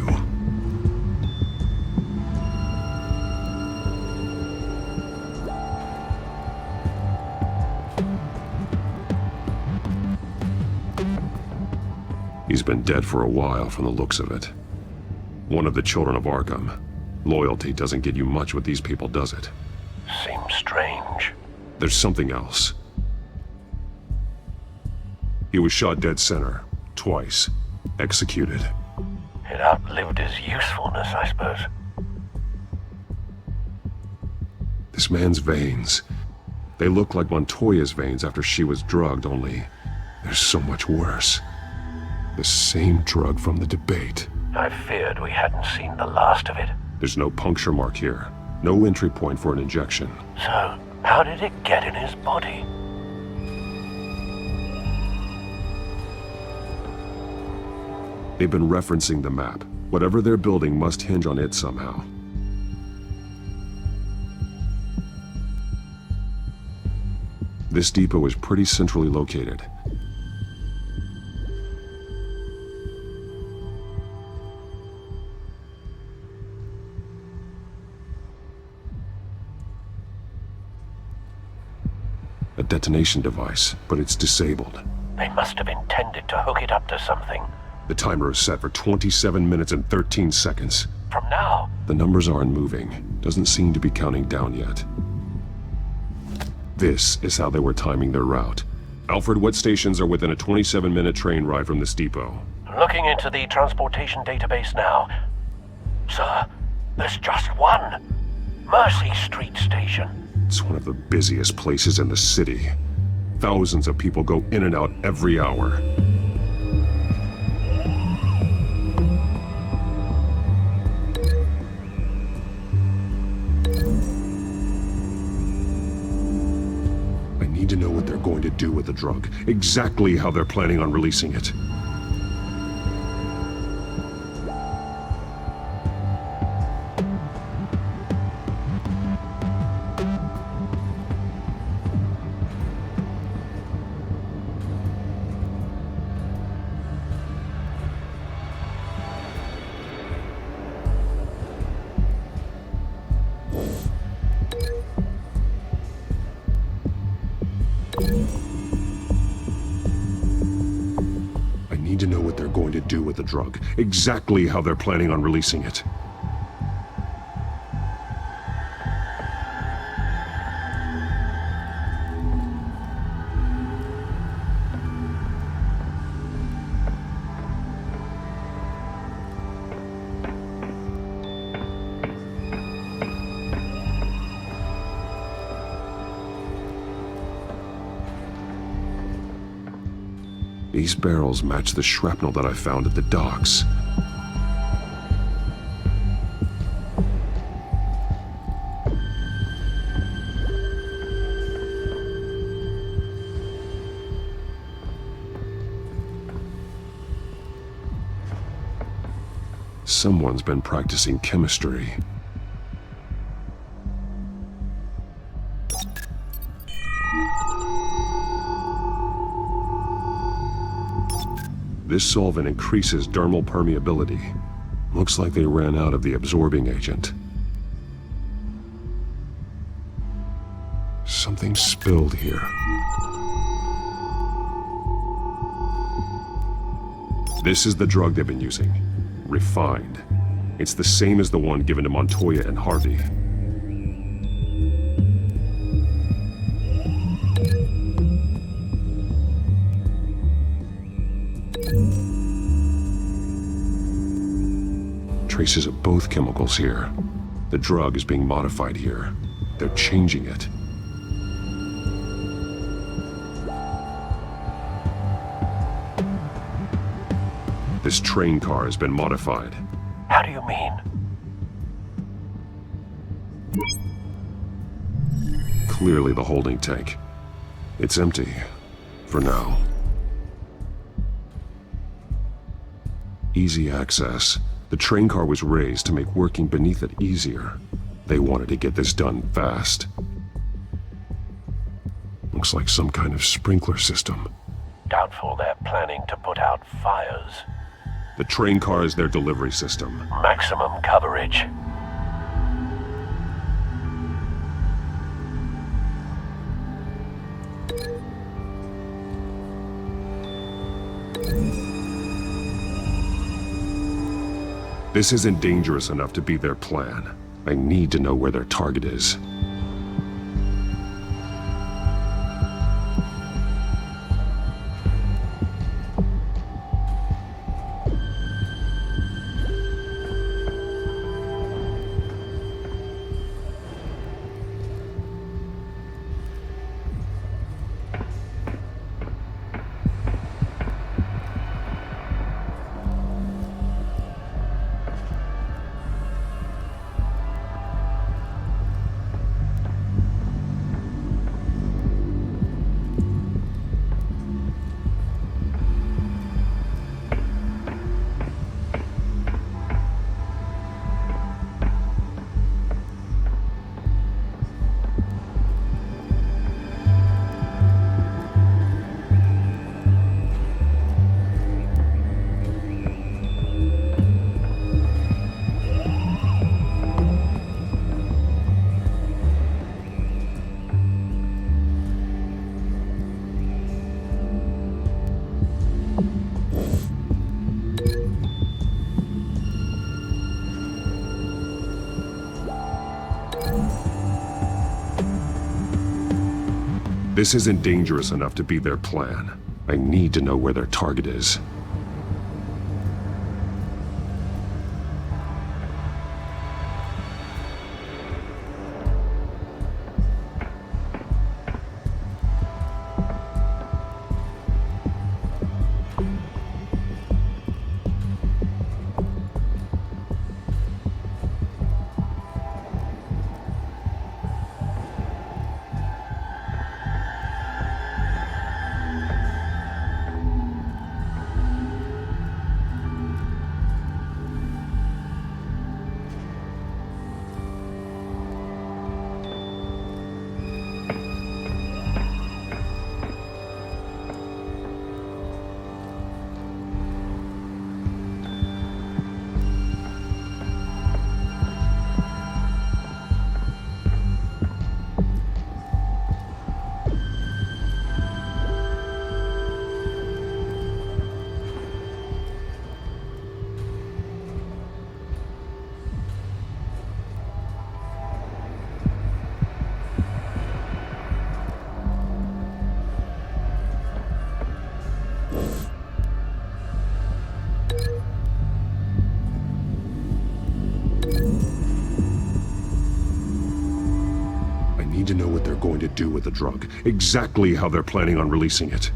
He's been dead for a while from the looks of it. One of the children of Arkham. Loyalty doesn't get you much with these people, does it? Seems strange. There's something else. He was shot dead center, twice, executed. It outlived his usefulness, I suppose. This man's veins. They look like Montoya's veins after she was drugged, only they're so much worse. The same drug from the debate. I feared we hadn't seen the last of it. There's no puncture mark here. No entry point for an injection. So, how did it get in his body? They've been referencing the map. Whatever they're building must hinge on it somehow. This depot is pretty centrally located. A detonation device, but it's disabled. They must have intended to hook it up to something. The timer is set for 27 minutes and 13 seconds. From now? The numbers aren't moving. Doesn't seem to be counting down yet. This is how they were timing their route. Alfred, what stations are within a 27-minute train ride from this depot? Looking into the transportation database now. Sir, there's just one. Mercy Street Station. It's one of the busiest places in the city. Thousands of people go in and out every hour. I need to know what they're going to do with the drug. Exactly how they're planning on releasing it. I need to know what they're going to do with the drug. Exactly how they're planning on releasing it. These barrels match the shrapnel that I found at the docks. Someone's been practicing chemistry. This solvent increases dermal permeability. Looks like they ran out of the absorbing agent. Something spilled here. This is the drug they've been using. Refined. It's the same as the one given to Montoya and Harvey. Traces of both chemicals here. The drug is being modified here. They're changing it. This train car has been modified. How do you mean? Clearly the holding tank. It's empty. For now. Easy access. The train car was raised to make working beneath it easier. They wanted to get this done fast. Looks like some kind of sprinkler system. Doubtful they're planning to put out fires. The train car is their delivery system. Maximum coverage. This isn't dangerous enough to be their plan. I need to know where their target is. This isn't dangerous enough to be their plan. I need to know where their target is. To know what they're going to do with the drug, exactly how they're planning on releasing it.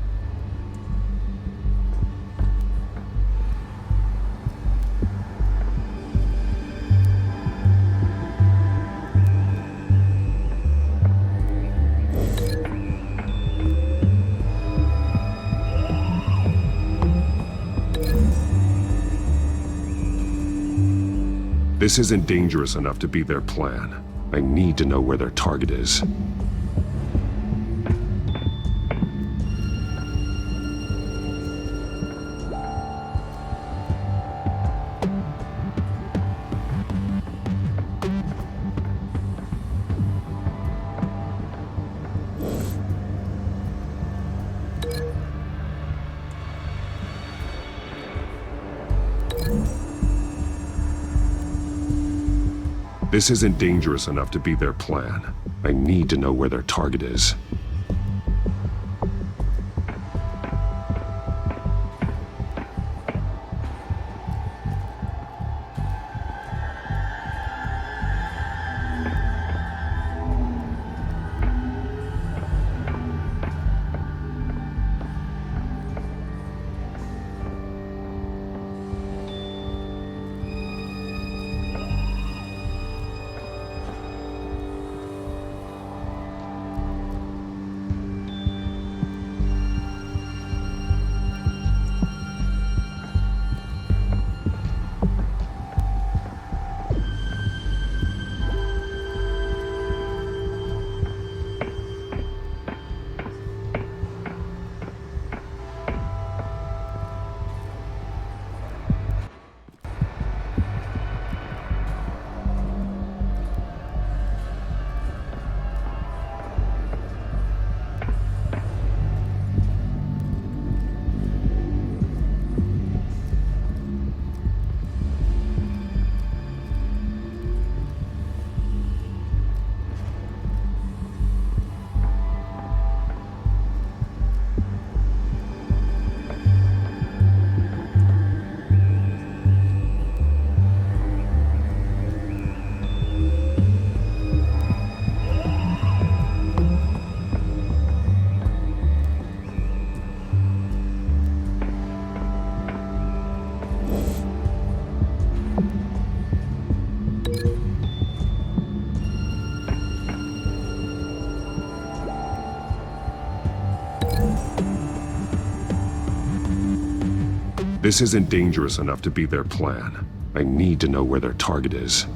This isn't dangerous enough to be their plan. I need to know where their target is. This isn't dangerous enough to be their plan. I need to know where their target is. This isn't dangerous enough to be their plan. I need to know where their target is.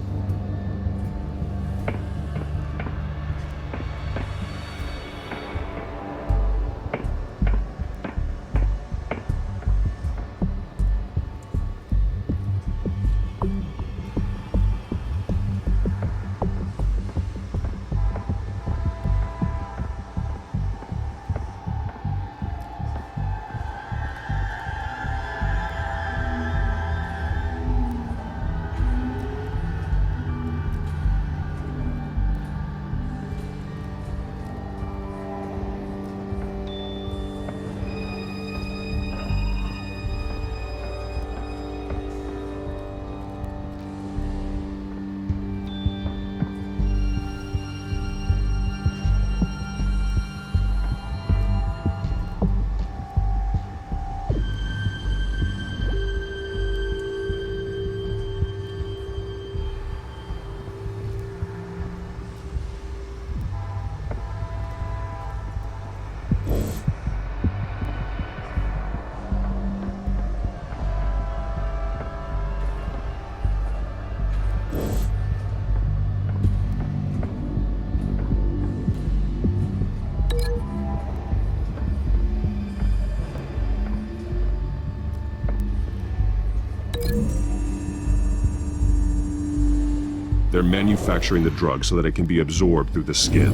They're manufacturing the drug so that it can be absorbed through the skin.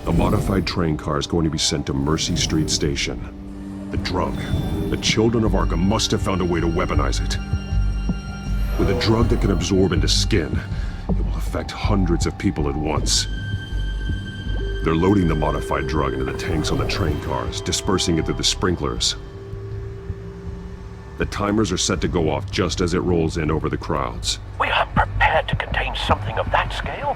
A modified train car is going to be sent to Mercy Street Station. The drug. The children of Arkham must have found a way to weaponize it. With a drug that can absorb into skin, it will affect hundreds of people at once. They're loading the modified drug into the tanks on the train cars, dispersing it through the sprinklers. The timers are set to go off just as it rolls in over the crowds. We aren't prepared to contain something of that scale.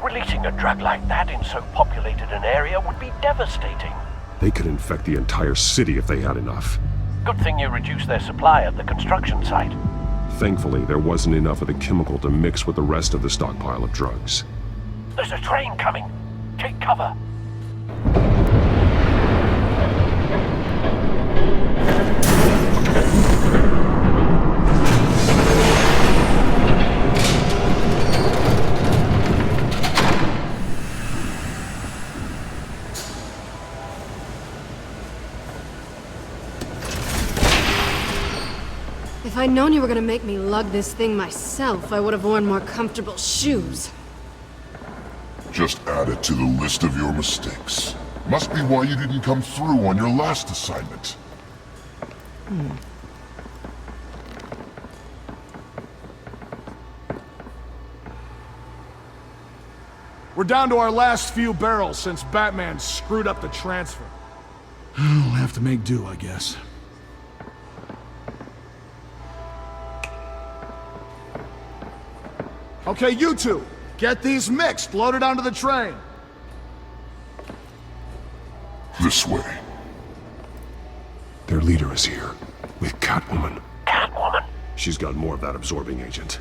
Releasing a drug like that in so populated an area would be devastating. They could infect the entire city if they had enough. Good thing you reduced their supply at the construction site. Thankfully, there wasn't enough of the chemical to mix with the rest of the stockpile of drugs. There's a train coming. Take cover. If I'd known you were gonna make me lug this thing myself, I would have worn more comfortable shoes. Just add it to the list of your mistakes. Must be why you didn't come through on your last assignment. We're down to our last few barrels since Batman screwed up the transfer. We'll have to make do, I guess. Okay, you two, get these mixed, loaded onto the train. This way. Their leader is here, with Catwoman. Catwoman? She's got more of that absorbing agent.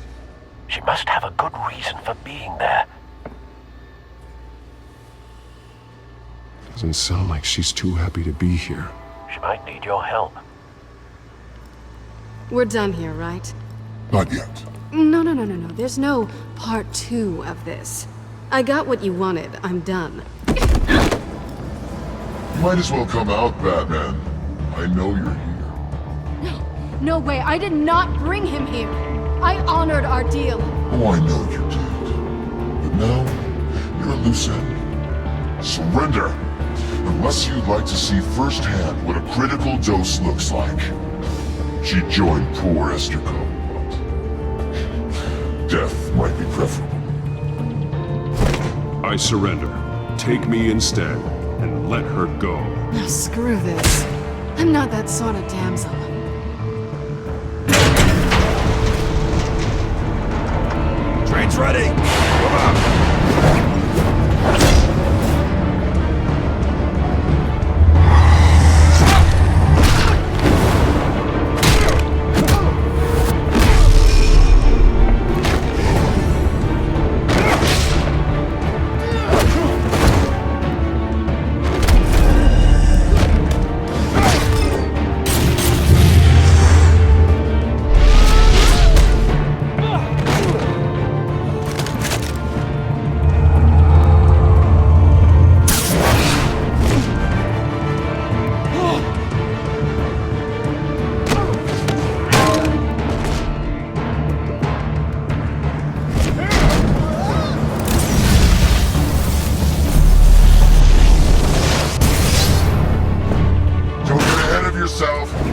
She must have a good reason for being there. Doesn't sound like she's too happy to be here. She might need your help. We're done here, right? Not yet. No. There's no part 2 of this. I got what you wanted. I'm done. You might as well come out, Batman. I know you're here. No way. I did not bring him here. I honored our deal. Oh, I know you did. But now, you're a loose end. Surrender! Unless you'd like to see firsthand what a critical dose looks like. She joined poor Esther Coe. Death might be preferable. I surrender. Take me instead, and let her go. Now screw this. I'm not that sort of damsel. Train's ready! Come on!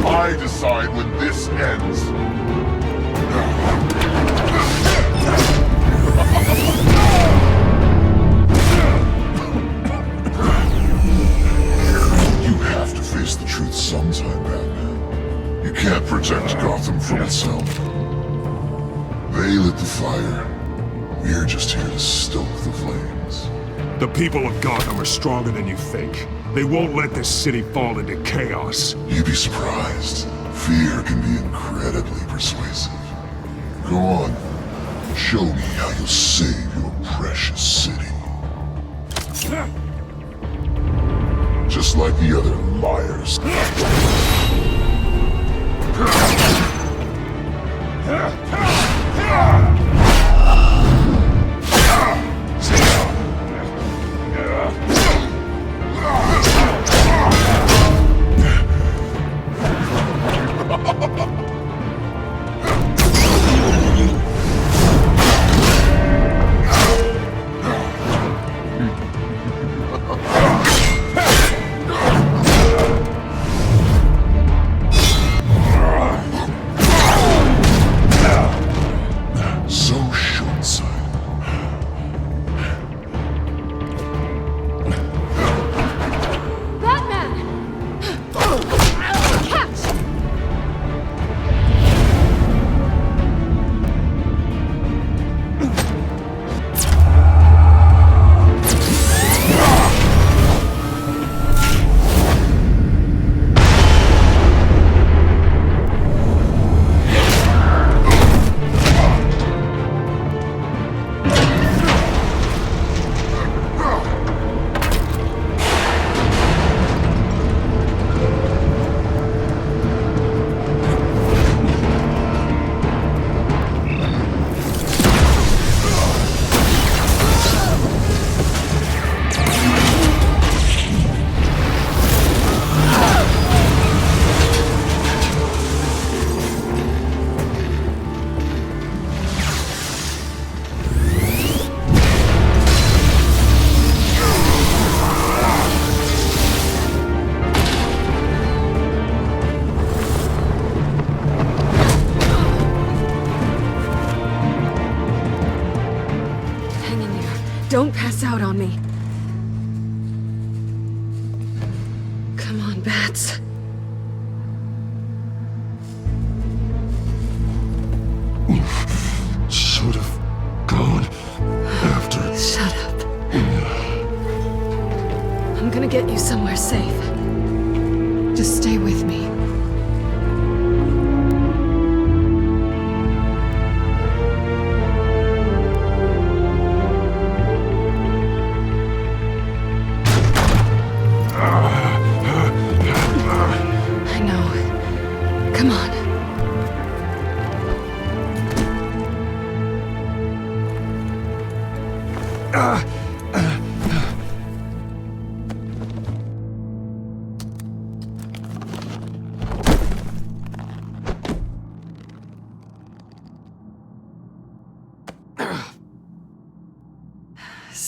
I decide when this ends. You have to face the truth sometime, Batman. You can't protect Gotham from itself. They lit the fire. We're just here to stoke the flames. The people of Gotham are stronger than you think. They won't let this city fall into chaos. You'd be surprised. Fear can be incredibly persuasive. Go on. Show me how you'll save your precious city. Just like the other liars. Don't pass out on me. Come on, Bats. Should have gone after. Shut up. I'm gonna get you somewhere safe. Just stay with me.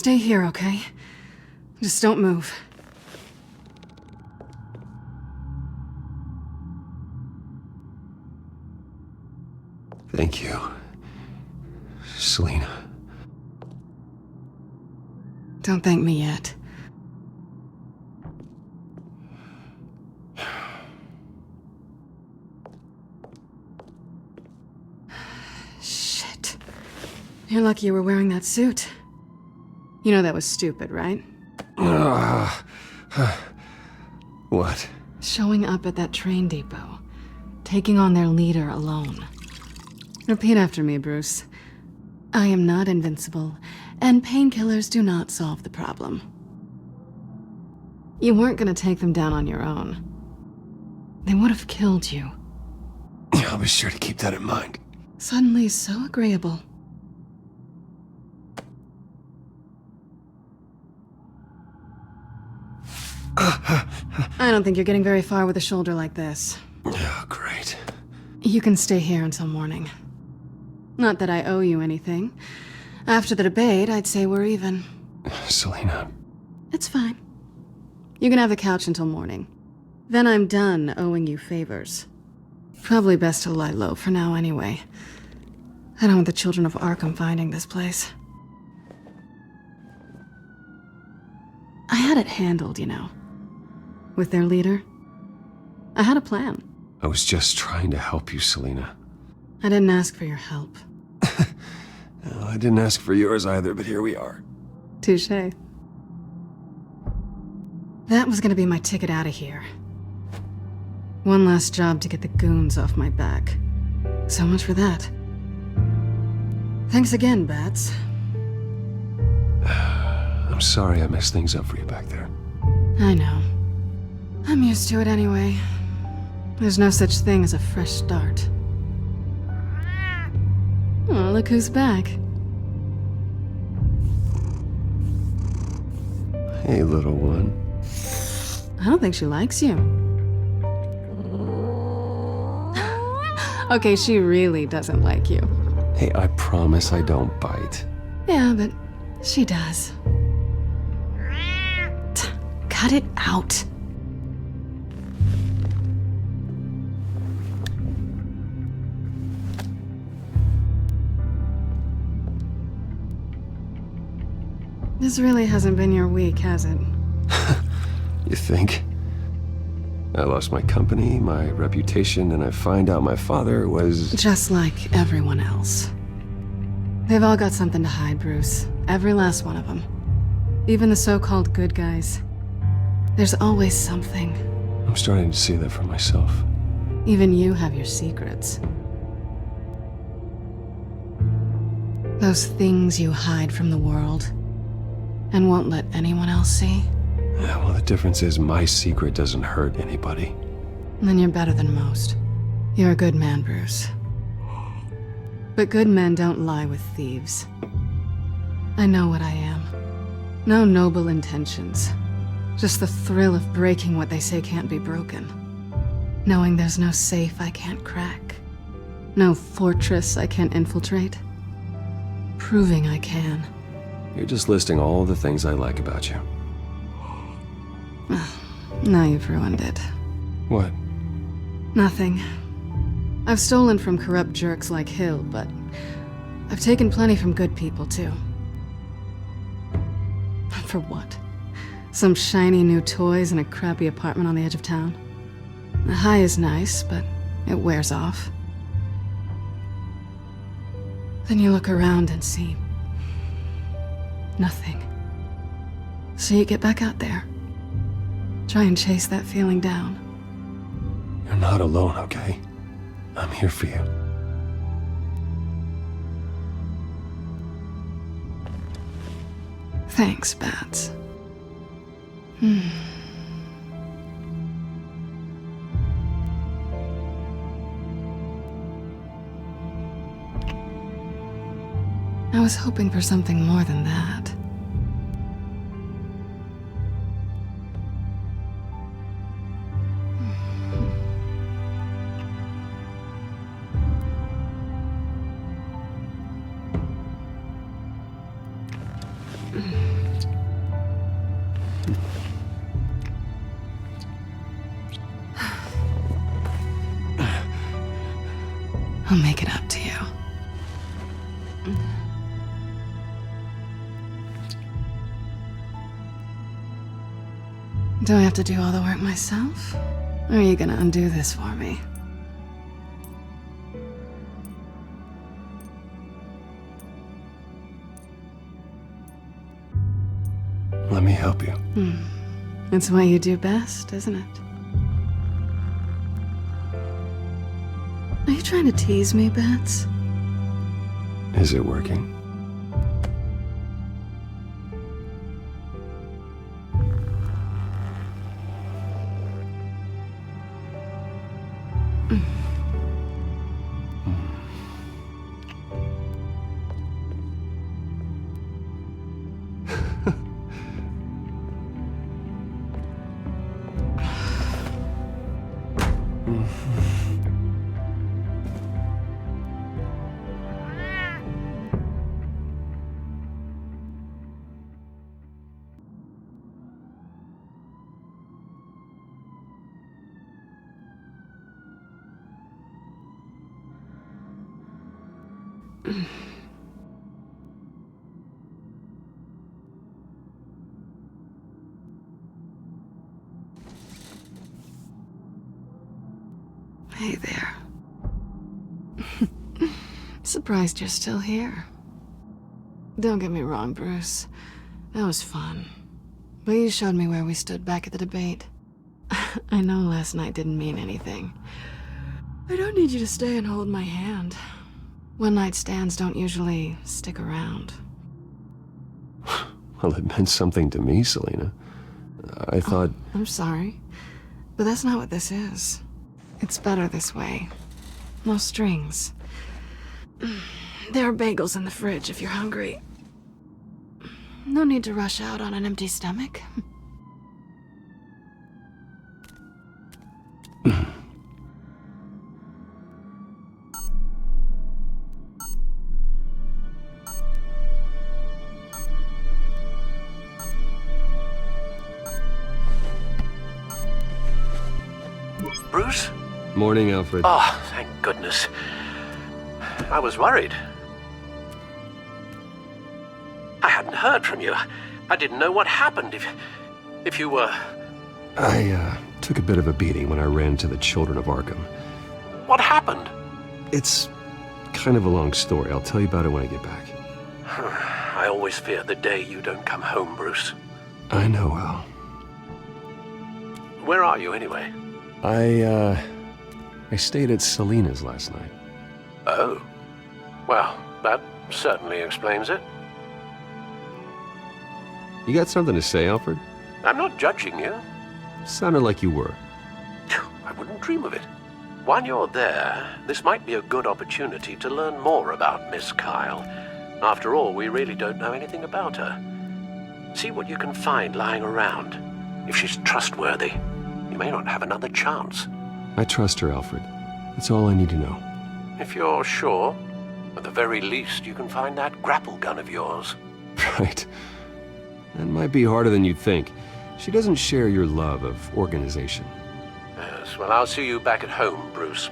Stay here, okay? Just don't move. Thank you, Selina. Don't thank me yet. Shit. You're lucky you were wearing that suit. You know that was stupid, right? What? Showing up at that train depot. Taking on their leader alone. Repeat after me, Bruce. I am not invincible, and painkillers do not solve the problem. You weren't gonna take them down on your own. They would have killed you. I'll be sure to keep that in mind. Suddenly so agreeable. I don't think you're getting very far with a shoulder like this. Oh, great. You can stay here until morning. Not that I owe you anything. After the debate, I'd say we're even. Selina. It's fine. You can have the couch until morning. Then I'm done owing you favors. Probably best to lie low for now anyway. I don't want the children of Arkham finding this place. I had it handled, you know. With their leader. I had a plan. I was just trying to help you, Selina. I didn't ask for your help. Well, I didn't ask for yours either, but here we are. Touché. That was gonna be my ticket out of here. One last job to get the goons off my back. So much for that. Thanks again, Bats. I'm sorry I messed things up for you back there. I know. I'm used to it anyway. There's no such thing as a fresh start. Oh, look who's back. Hey, little one. I don't think she likes you. Okay, she really doesn't like you. Hey, I promise I don't bite. Yeah, but she does. Cut it out. This really hasn't been your week, has it? You think? I lost my company, my reputation, and I find out my father was... Just like everyone else. They've all got something to hide, Bruce. Every last one of them. Even the so-called good guys. There's always something. I'm starting to see that for myself. Even you have your secrets. Those things you hide from the world. And won't let anyone else see? Yeah, well, the difference is my secret doesn't hurt anybody. Then you're better than most. You're a good man, Bruce. But good men don't lie with thieves. I know what I am. No noble intentions. Just the thrill of breaking what they say can't be broken. Knowing there's no safe I can't crack. No fortress I can't infiltrate. Proving I can. You're just listing all the things I like about you. Now you've ruined it. What? Nothing. I've stolen from corrupt jerks like Hill, but I've taken plenty from good people, too. For what? Some shiny new toys in a crappy apartment on the edge of town? The high is nice, but it wears off. Then you look around and see nothing. So you get back out there. Try and chase that feeling down. You're not alone, okay? I'm here for you. Thanks, Bats. I was hoping for something more than that. I'll make it up to you. Do I have to do all the work myself? Or are you gonna undo this for me? Let me help you. It's what you do best, isn't it? Are you trying to tease me, Bats? Is it working? Hey there. Surprised you're still here. Don't get me wrong, Bruce. That was fun. But you showed me where we stood back at the debate. I know last night didn't mean anything. I don't need you to stay and hold my hand. One-night stands don't usually stick around. Well, it meant something to me, Selena. I thought... I'm sorry, but that's not what this is. It's better this way. No strings. There are bagels in the fridge if you're hungry. No need to rush out on an empty stomach. Bruce? Morning, Alfred. Oh, thank goodness. I was worried. I hadn't heard from you. I didn't know what happened if you were... I took a bit of a beating when I ran to the Children of Arkham. What happened? It's kind of a long story. I'll tell you about it when I get back. I always fear the day you don't come home, Bruce. I know, Al. Where are you, anyway? I stayed at Selena's last night. Oh. Well, that certainly explains it. You got something to say, Alfred? I'm not judging you. Sounded like you were. I wouldn't dream of it. While you're there, this might be a good opportunity to learn more about Miss Kyle. After all, we really don't know anything about her. See what you can find lying around. If she's trustworthy, you may not have another chance. I trust her, Alfred. That's all I need to know. If you're sure, at the very least, you can find that grapple gun of yours. Right. That might be harder than you'd think. She doesn't share your love of organization. Yes, well, I'll see you back at home, Bruce.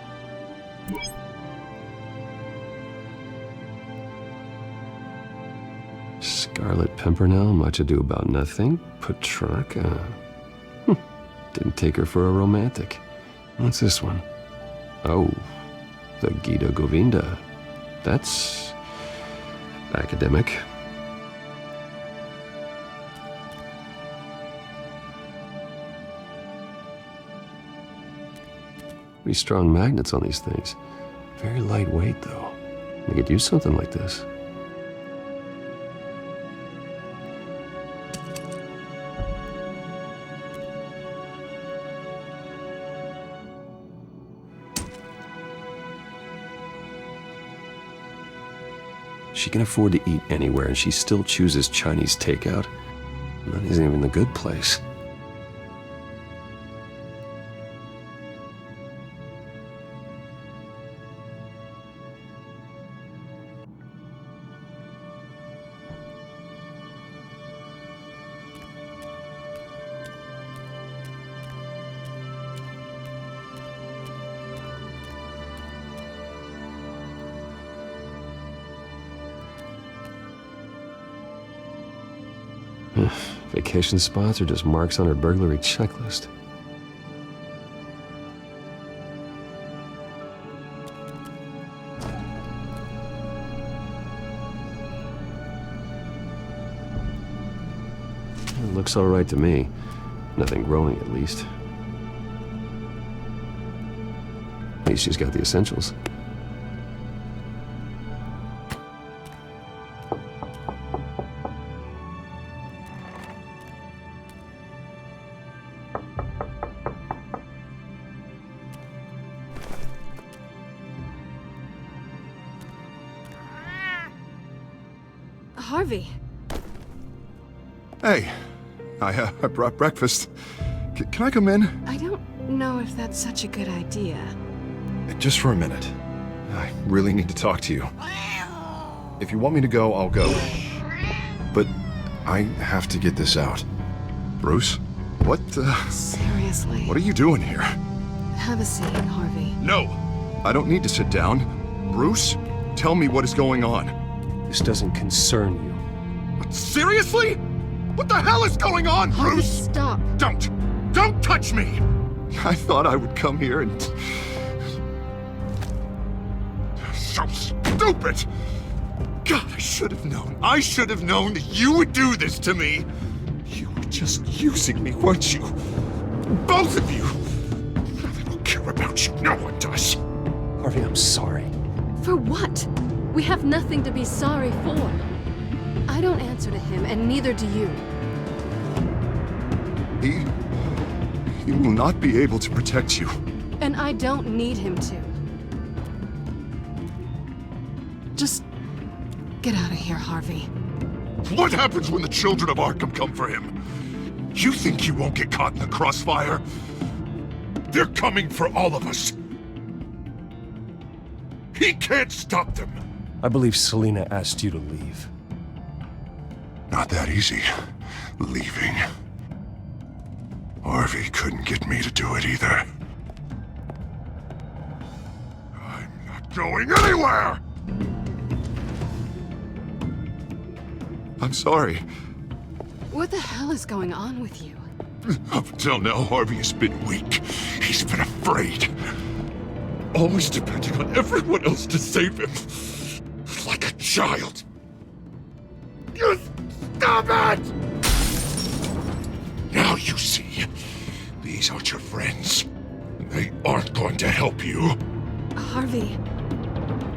Scarlet Pimpernel, much ado about nothing. Petrarca. Didn't take her for a romantic. What's this one? Oh, the Gita Govinda. That's... academic. Pretty strong magnets on these things. Very lightweight, though. They could use something like this. She can afford to eat anywhere, and she still chooses Chinese takeout. And that isn't even the good place. Vacation spots are just marks on her burglary checklist. It looks all right to me. Nothing growing, at least. At least she's got the essentials. Harvey. Hey, I brought breakfast. Can I come in? I don't know if that's such a good idea. Just for a minute. I really need to talk to you. If you want me to go, I'll go. But I have to get this out. Bruce? What Seriously. What are you doing here? Have a seat, Harvey. No! I don't need to sit down. Bruce, tell me what is going on. This doesn't concern you. Seriously? What the hell is going on, Bruce? Stop. Don't touch me! I thought I would come here and... So stupid! God, I should have known. I should have known that you would do this to me. You were just using me, weren't you? Both of you! I don't care about you. No one does. Harvey, I'm sorry. For what? We have nothing to be sorry for. I don't answer to him, and neither do you. He will not be able to protect you. And I don't need him to. Just get out of here, Harvey. What happens when the children of Arkham come for him? You think you won't get caught in the crossfire? They're coming for all of us. He can't stop them. I believe Selina asked you to leave. Not that easy. Leaving. Harvey couldn't get me to do it either. I'm not going anywhere! I'm sorry. What the hell is going on with you? Up until now, Harvey has been weak. He's been afraid. Always depending on everyone else to save him. Like a child. You stop it! Now you see. These aren't your friends. They aren't going to help you. Harvey.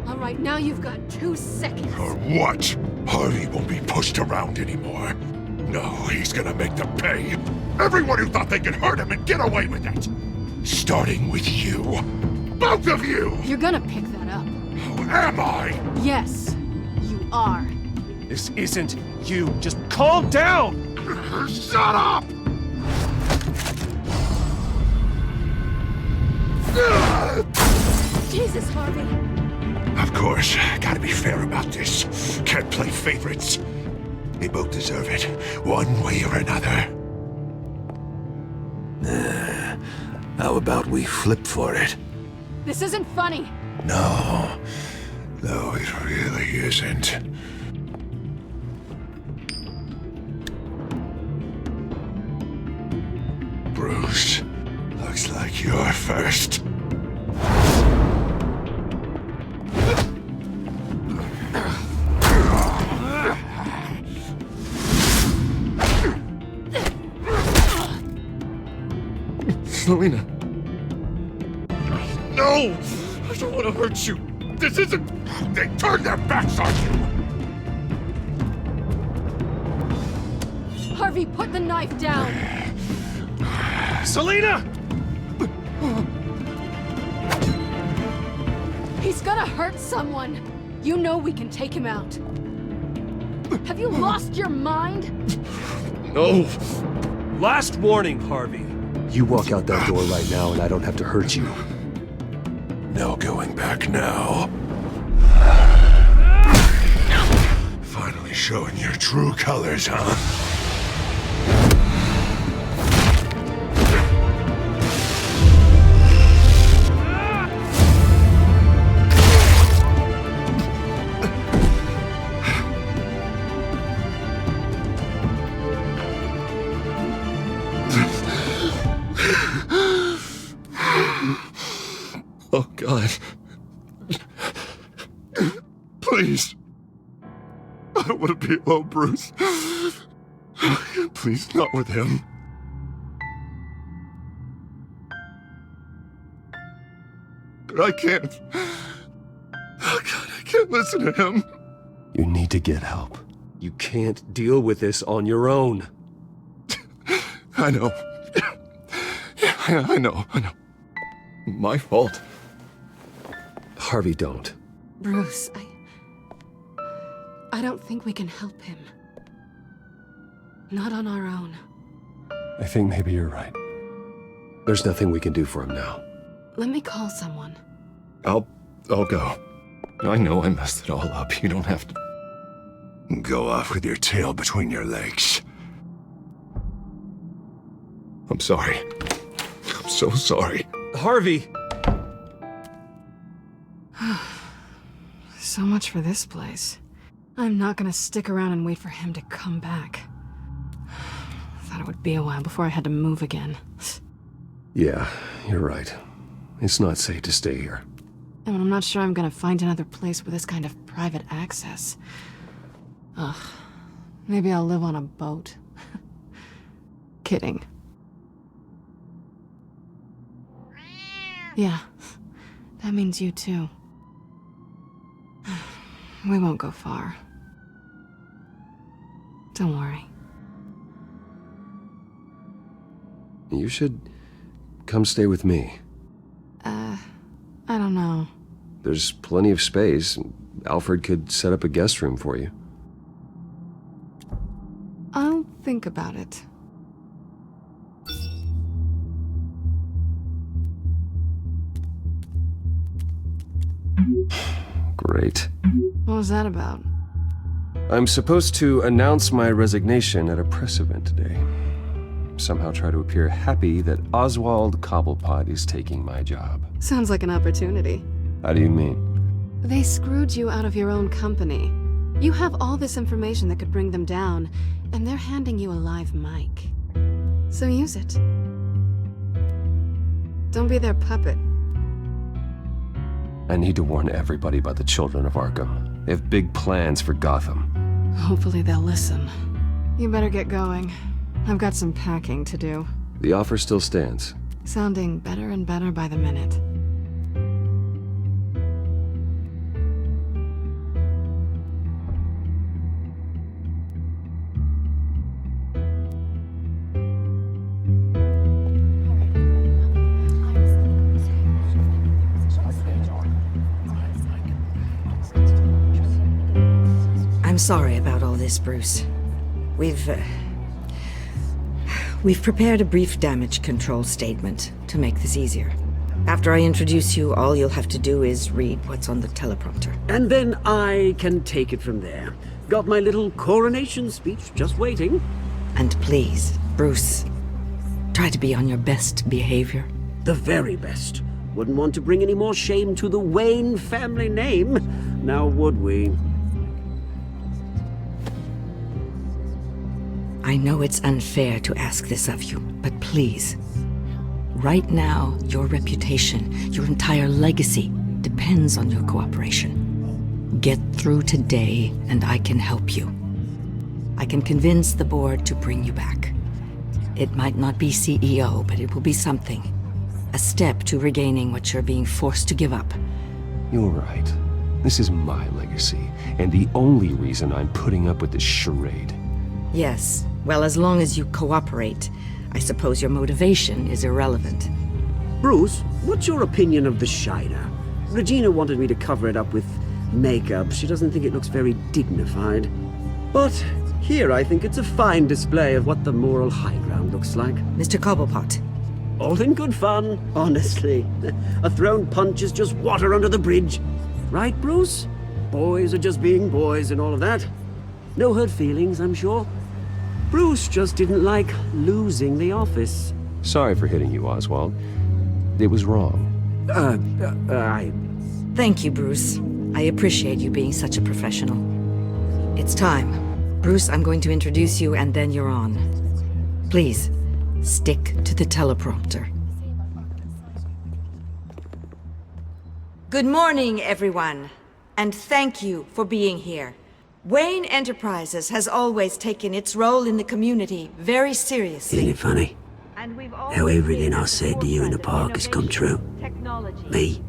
All right, now you've got 2 seconds. Or what? Harvey won't be pushed around anymore. No, he's gonna make them pay. Everyone who thought they could hurt him and get away with it. Starting with you. Both of you! You're gonna pick that up. Who am I? Yes, you are. This isn't you. Just calm down! Shut up! Jesus, Harvey. Of course, gotta be fair about this. Can't play favorites. They both deserve it, one way or another. How about we flip for it? This isn't funny. No, it really isn't. Bruce, looks like you're first. Selina. No! I don't want to hurt you. This isn't... They turned their backs on you. Harvey, put the knife down. Selina! He's gonna hurt someone. You know we can take him out. Have you lost your mind? No. Last warning, Harvey. You walk out that door right now and I don't have to hurt you. No going back now. Finally showing your true colors, huh? Oh, God. Please. I don't want to be alone, Bruce. Please, not with him. I can't. Oh, God, I can't listen to him. You need to get help. You can't deal with this on your own. I know. Yeah, I know. My fault. Harvey, don't. Bruce, I don't think we can help him. Not on our own. I think maybe you're right. There's nothing we can do for him now. Let me call someone. I'll go. I know I messed it all up. You don't have to go off with your tail between your legs. I'm sorry. I'm so sorry. Harvey! So much for this place. I'm not gonna stick around and wait for him to come back. Thought it would be a while before I had to move again. Yeah, you're right. It's not safe to stay here. And I'm not sure I'm gonna find another place with this kind of private access. Ugh. Maybe I'll live on a boat. Kidding. Yeah. That means you too. We won't go far. Don't worry. You should come stay with me. I don't know. There's plenty of space. Alfred could set up a guest room for you. I'll think about it. Great. What was that about? I'm supposed to announce my resignation at a press event today. Somehow try to appear happy that Oswald Cobblepot is taking my job. Sounds like an opportunity. How do you mean? They screwed you out of your own company. You have all this information that could bring them down, and they're handing you a live mic. So use it. Don't be their puppet. I need to warn everybody about the children of Arkham. They have big plans for Gotham. Hopefully they'll listen. You better get going. I've got some packing to do. The offer still stands. Sounding better and better by the minute. I'm sorry about all this, Bruce. We've prepared a brief damage control statement to make this easier. After I introduce you, all you'll have to do is read what's on the teleprompter. And then I can take it from there. Got my little coronation speech just waiting. And please, Bruce, try to be on your best behavior. The very best. Wouldn't want to bring any more shame to the Wayne family name, now would we? I know it's unfair to ask this of you, but please. Right now, your reputation, your entire legacy, depends on your cooperation. Get through today, and I can help you. I can convince the board to bring you back. It might not be CEO, but it will be something. A step to regaining what you're being forced to give up. You're right. This is my legacy, and the only reason I'm putting up with this charade. Yes. Well, as long as you cooperate, I suppose your motivation is irrelevant. Bruce, what's your opinion of the Shiner? Regina wanted me to cover it up with makeup. She doesn't think it looks very dignified. But here I think it's a fine display of what the moral high ground looks like. Mr. Cobblepot. All in good fun, honestly. A thrown punch is just water under the bridge. Right, Bruce? Boys are just being boys and all of that. No hurt feelings, I'm sure. Bruce just didn't like losing the office. Sorry for hitting you, Oswald. It was wrong. Thank you, Bruce. I appreciate you being such a professional. It's time. Bruce, I'm going to introduce you and then you're on. Please, stick to the teleprompter. Good morning, everyone. And thank you for being here. Wayne Enterprises has always taken its role in the community very seriously. Isn't it funny? How everything I said to you in the park has come true. Me,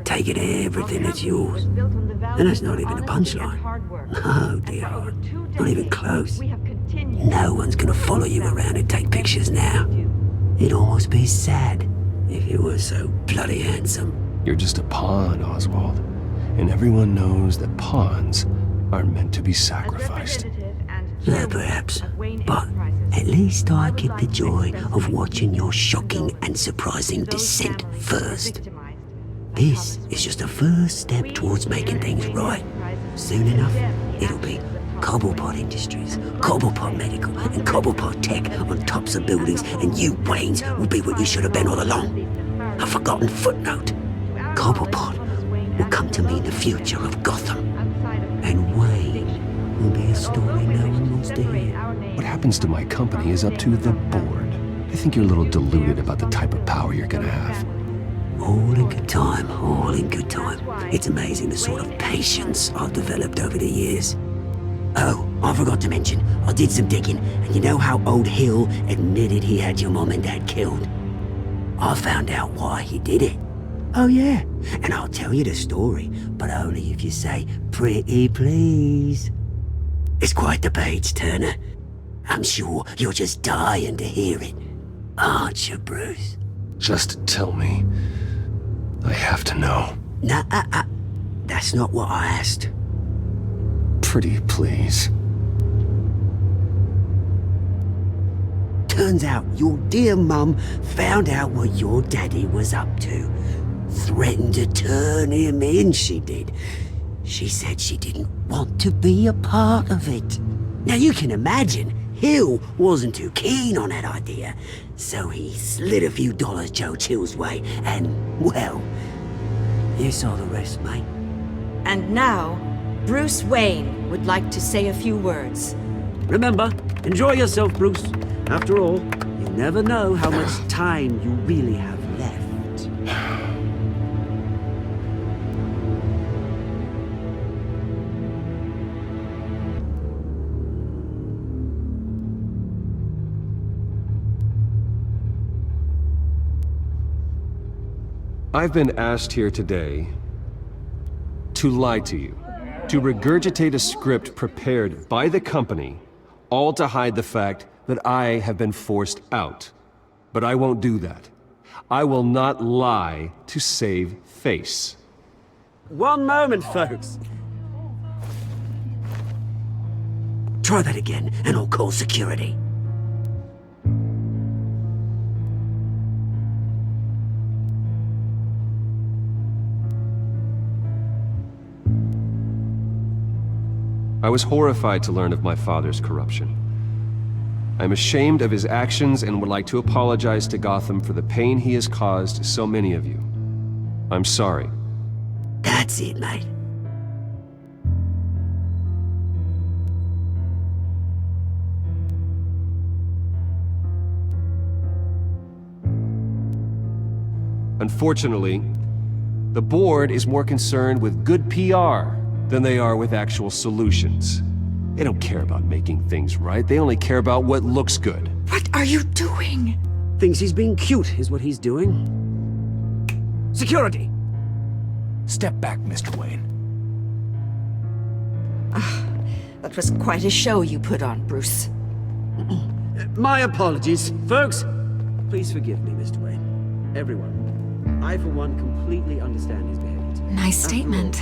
taking everything that's yours. And that's not even a punchline. No, dear, not even close. No one's gonna follow you around and take pictures now. It'd almost be sad if you were so bloody handsome. You're just a pawn, Oswald. And everyone knows that pawns are meant to be sacrificed. Perhaps. But at least I get the joy of watching your shocking and surprising descent first. This is just a first step towards making things right. Soon enough, it'll be Cobblepot Industries, Cobblepot Medical, and Cobblepot Tech on tops of buildings, and you, Waynes, will be what you should have been all along. A forgotten footnote. Cobblepot will come to mean the future of Gotham. And Wayne will be a story no one wants to hear. What happens to my company is up to the board. I think you're a little deluded about the type of power you're gonna have. All in good time, all in good time. It's amazing the sort of patience I've developed over the years. Oh, I forgot to mention, I did some digging, and you know how old Hill admitted he had your mom and dad killed? I found out why he did it. Oh yeah, and I'll tell you the story, but only if you say, pretty please. It's quite the page turner. I'm sure you're just dying to hear it, aren't you, Bruce? Just tell me. I have to know. Nah, that's not what I asked. Pretty please. Turns out your dear mum found out what your daddy was up to. Threatened to turn him in, she did. She said she didn't want to be a part of it. Now you can imagine, Hill wasn't too keen on that idea, so he slid a few dollars Joe Chill's way, and, well, you saw the rest, mate. And now, Bruce Wayne would like to say a few words. Remember, enjoy yourself, Bruce. After all, you never know how much time you really have left. I've been asked here today to lie to you, to regurgitate a script prepared by the company, all to hide the fact that I have been forced out. But I won't do that. I will not lie to save face. One moment, folks. Try that again, and I'll call security. I was horrified to learn of my father's corruption. I'm ashamed of his actions and would like to apologize to Gotham for the pain he has caused so many of you. I'm sorry. That's it, mate. Unfortunately, the board is more concerned with good PR than they are with actual solutions. They don't care about making things right, they only care about what looks good. What are you doing? Thinks he's being cute, is what he's doing. Security! Step back, Mr. Wayne. That was quite a show you put on, Bruce. My apologies. Folks, please forgive me, Mr. Wayne. Everyone. I, for one, completely understand his behavior. Nice statement.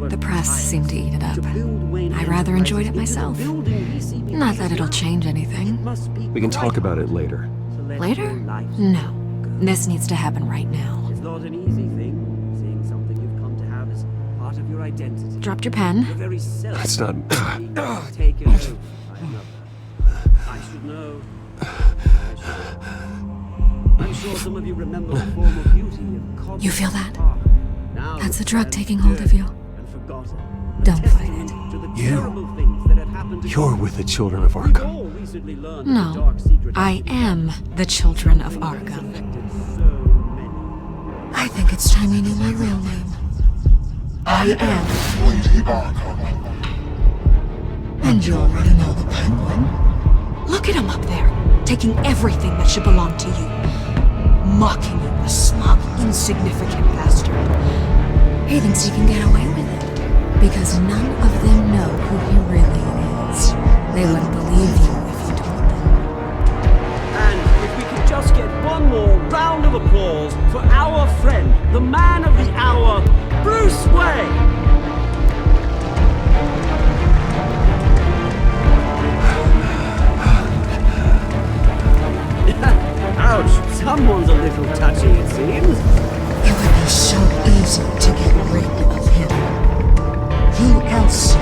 The press seemed to eat it up. I rather enjoyed it myself. Not that it'll change anything. We can talk about it later. Later? No. This needs to happen right now. It's not an easy thing, seeing something you've come to have as part of your identity. Dropped your pen? Your very self. That's not... Take it over. I should know. I'm sure some of you remember the form of beauty of Cobb. You feel that? That's the drug taking hold of you. Don't fight it. You're with the children of Arkham. No, I am the children of Arkham. I think it's time you knew my real name. I am Lady Arkham. And you're another penguin. Look at him up there, taking everything that should belong to you. Mocking you, a smug, insignificant bastard. He thinks he can get away with it, because none of them know who he really is. They wouldn't believe you if you told them. And if we could just get one more round of applause for our friend, the man of the hour, Bruce Wayne! Ouch, someone's a little touchy, it seems. It would be so easy to get rid of him. Who else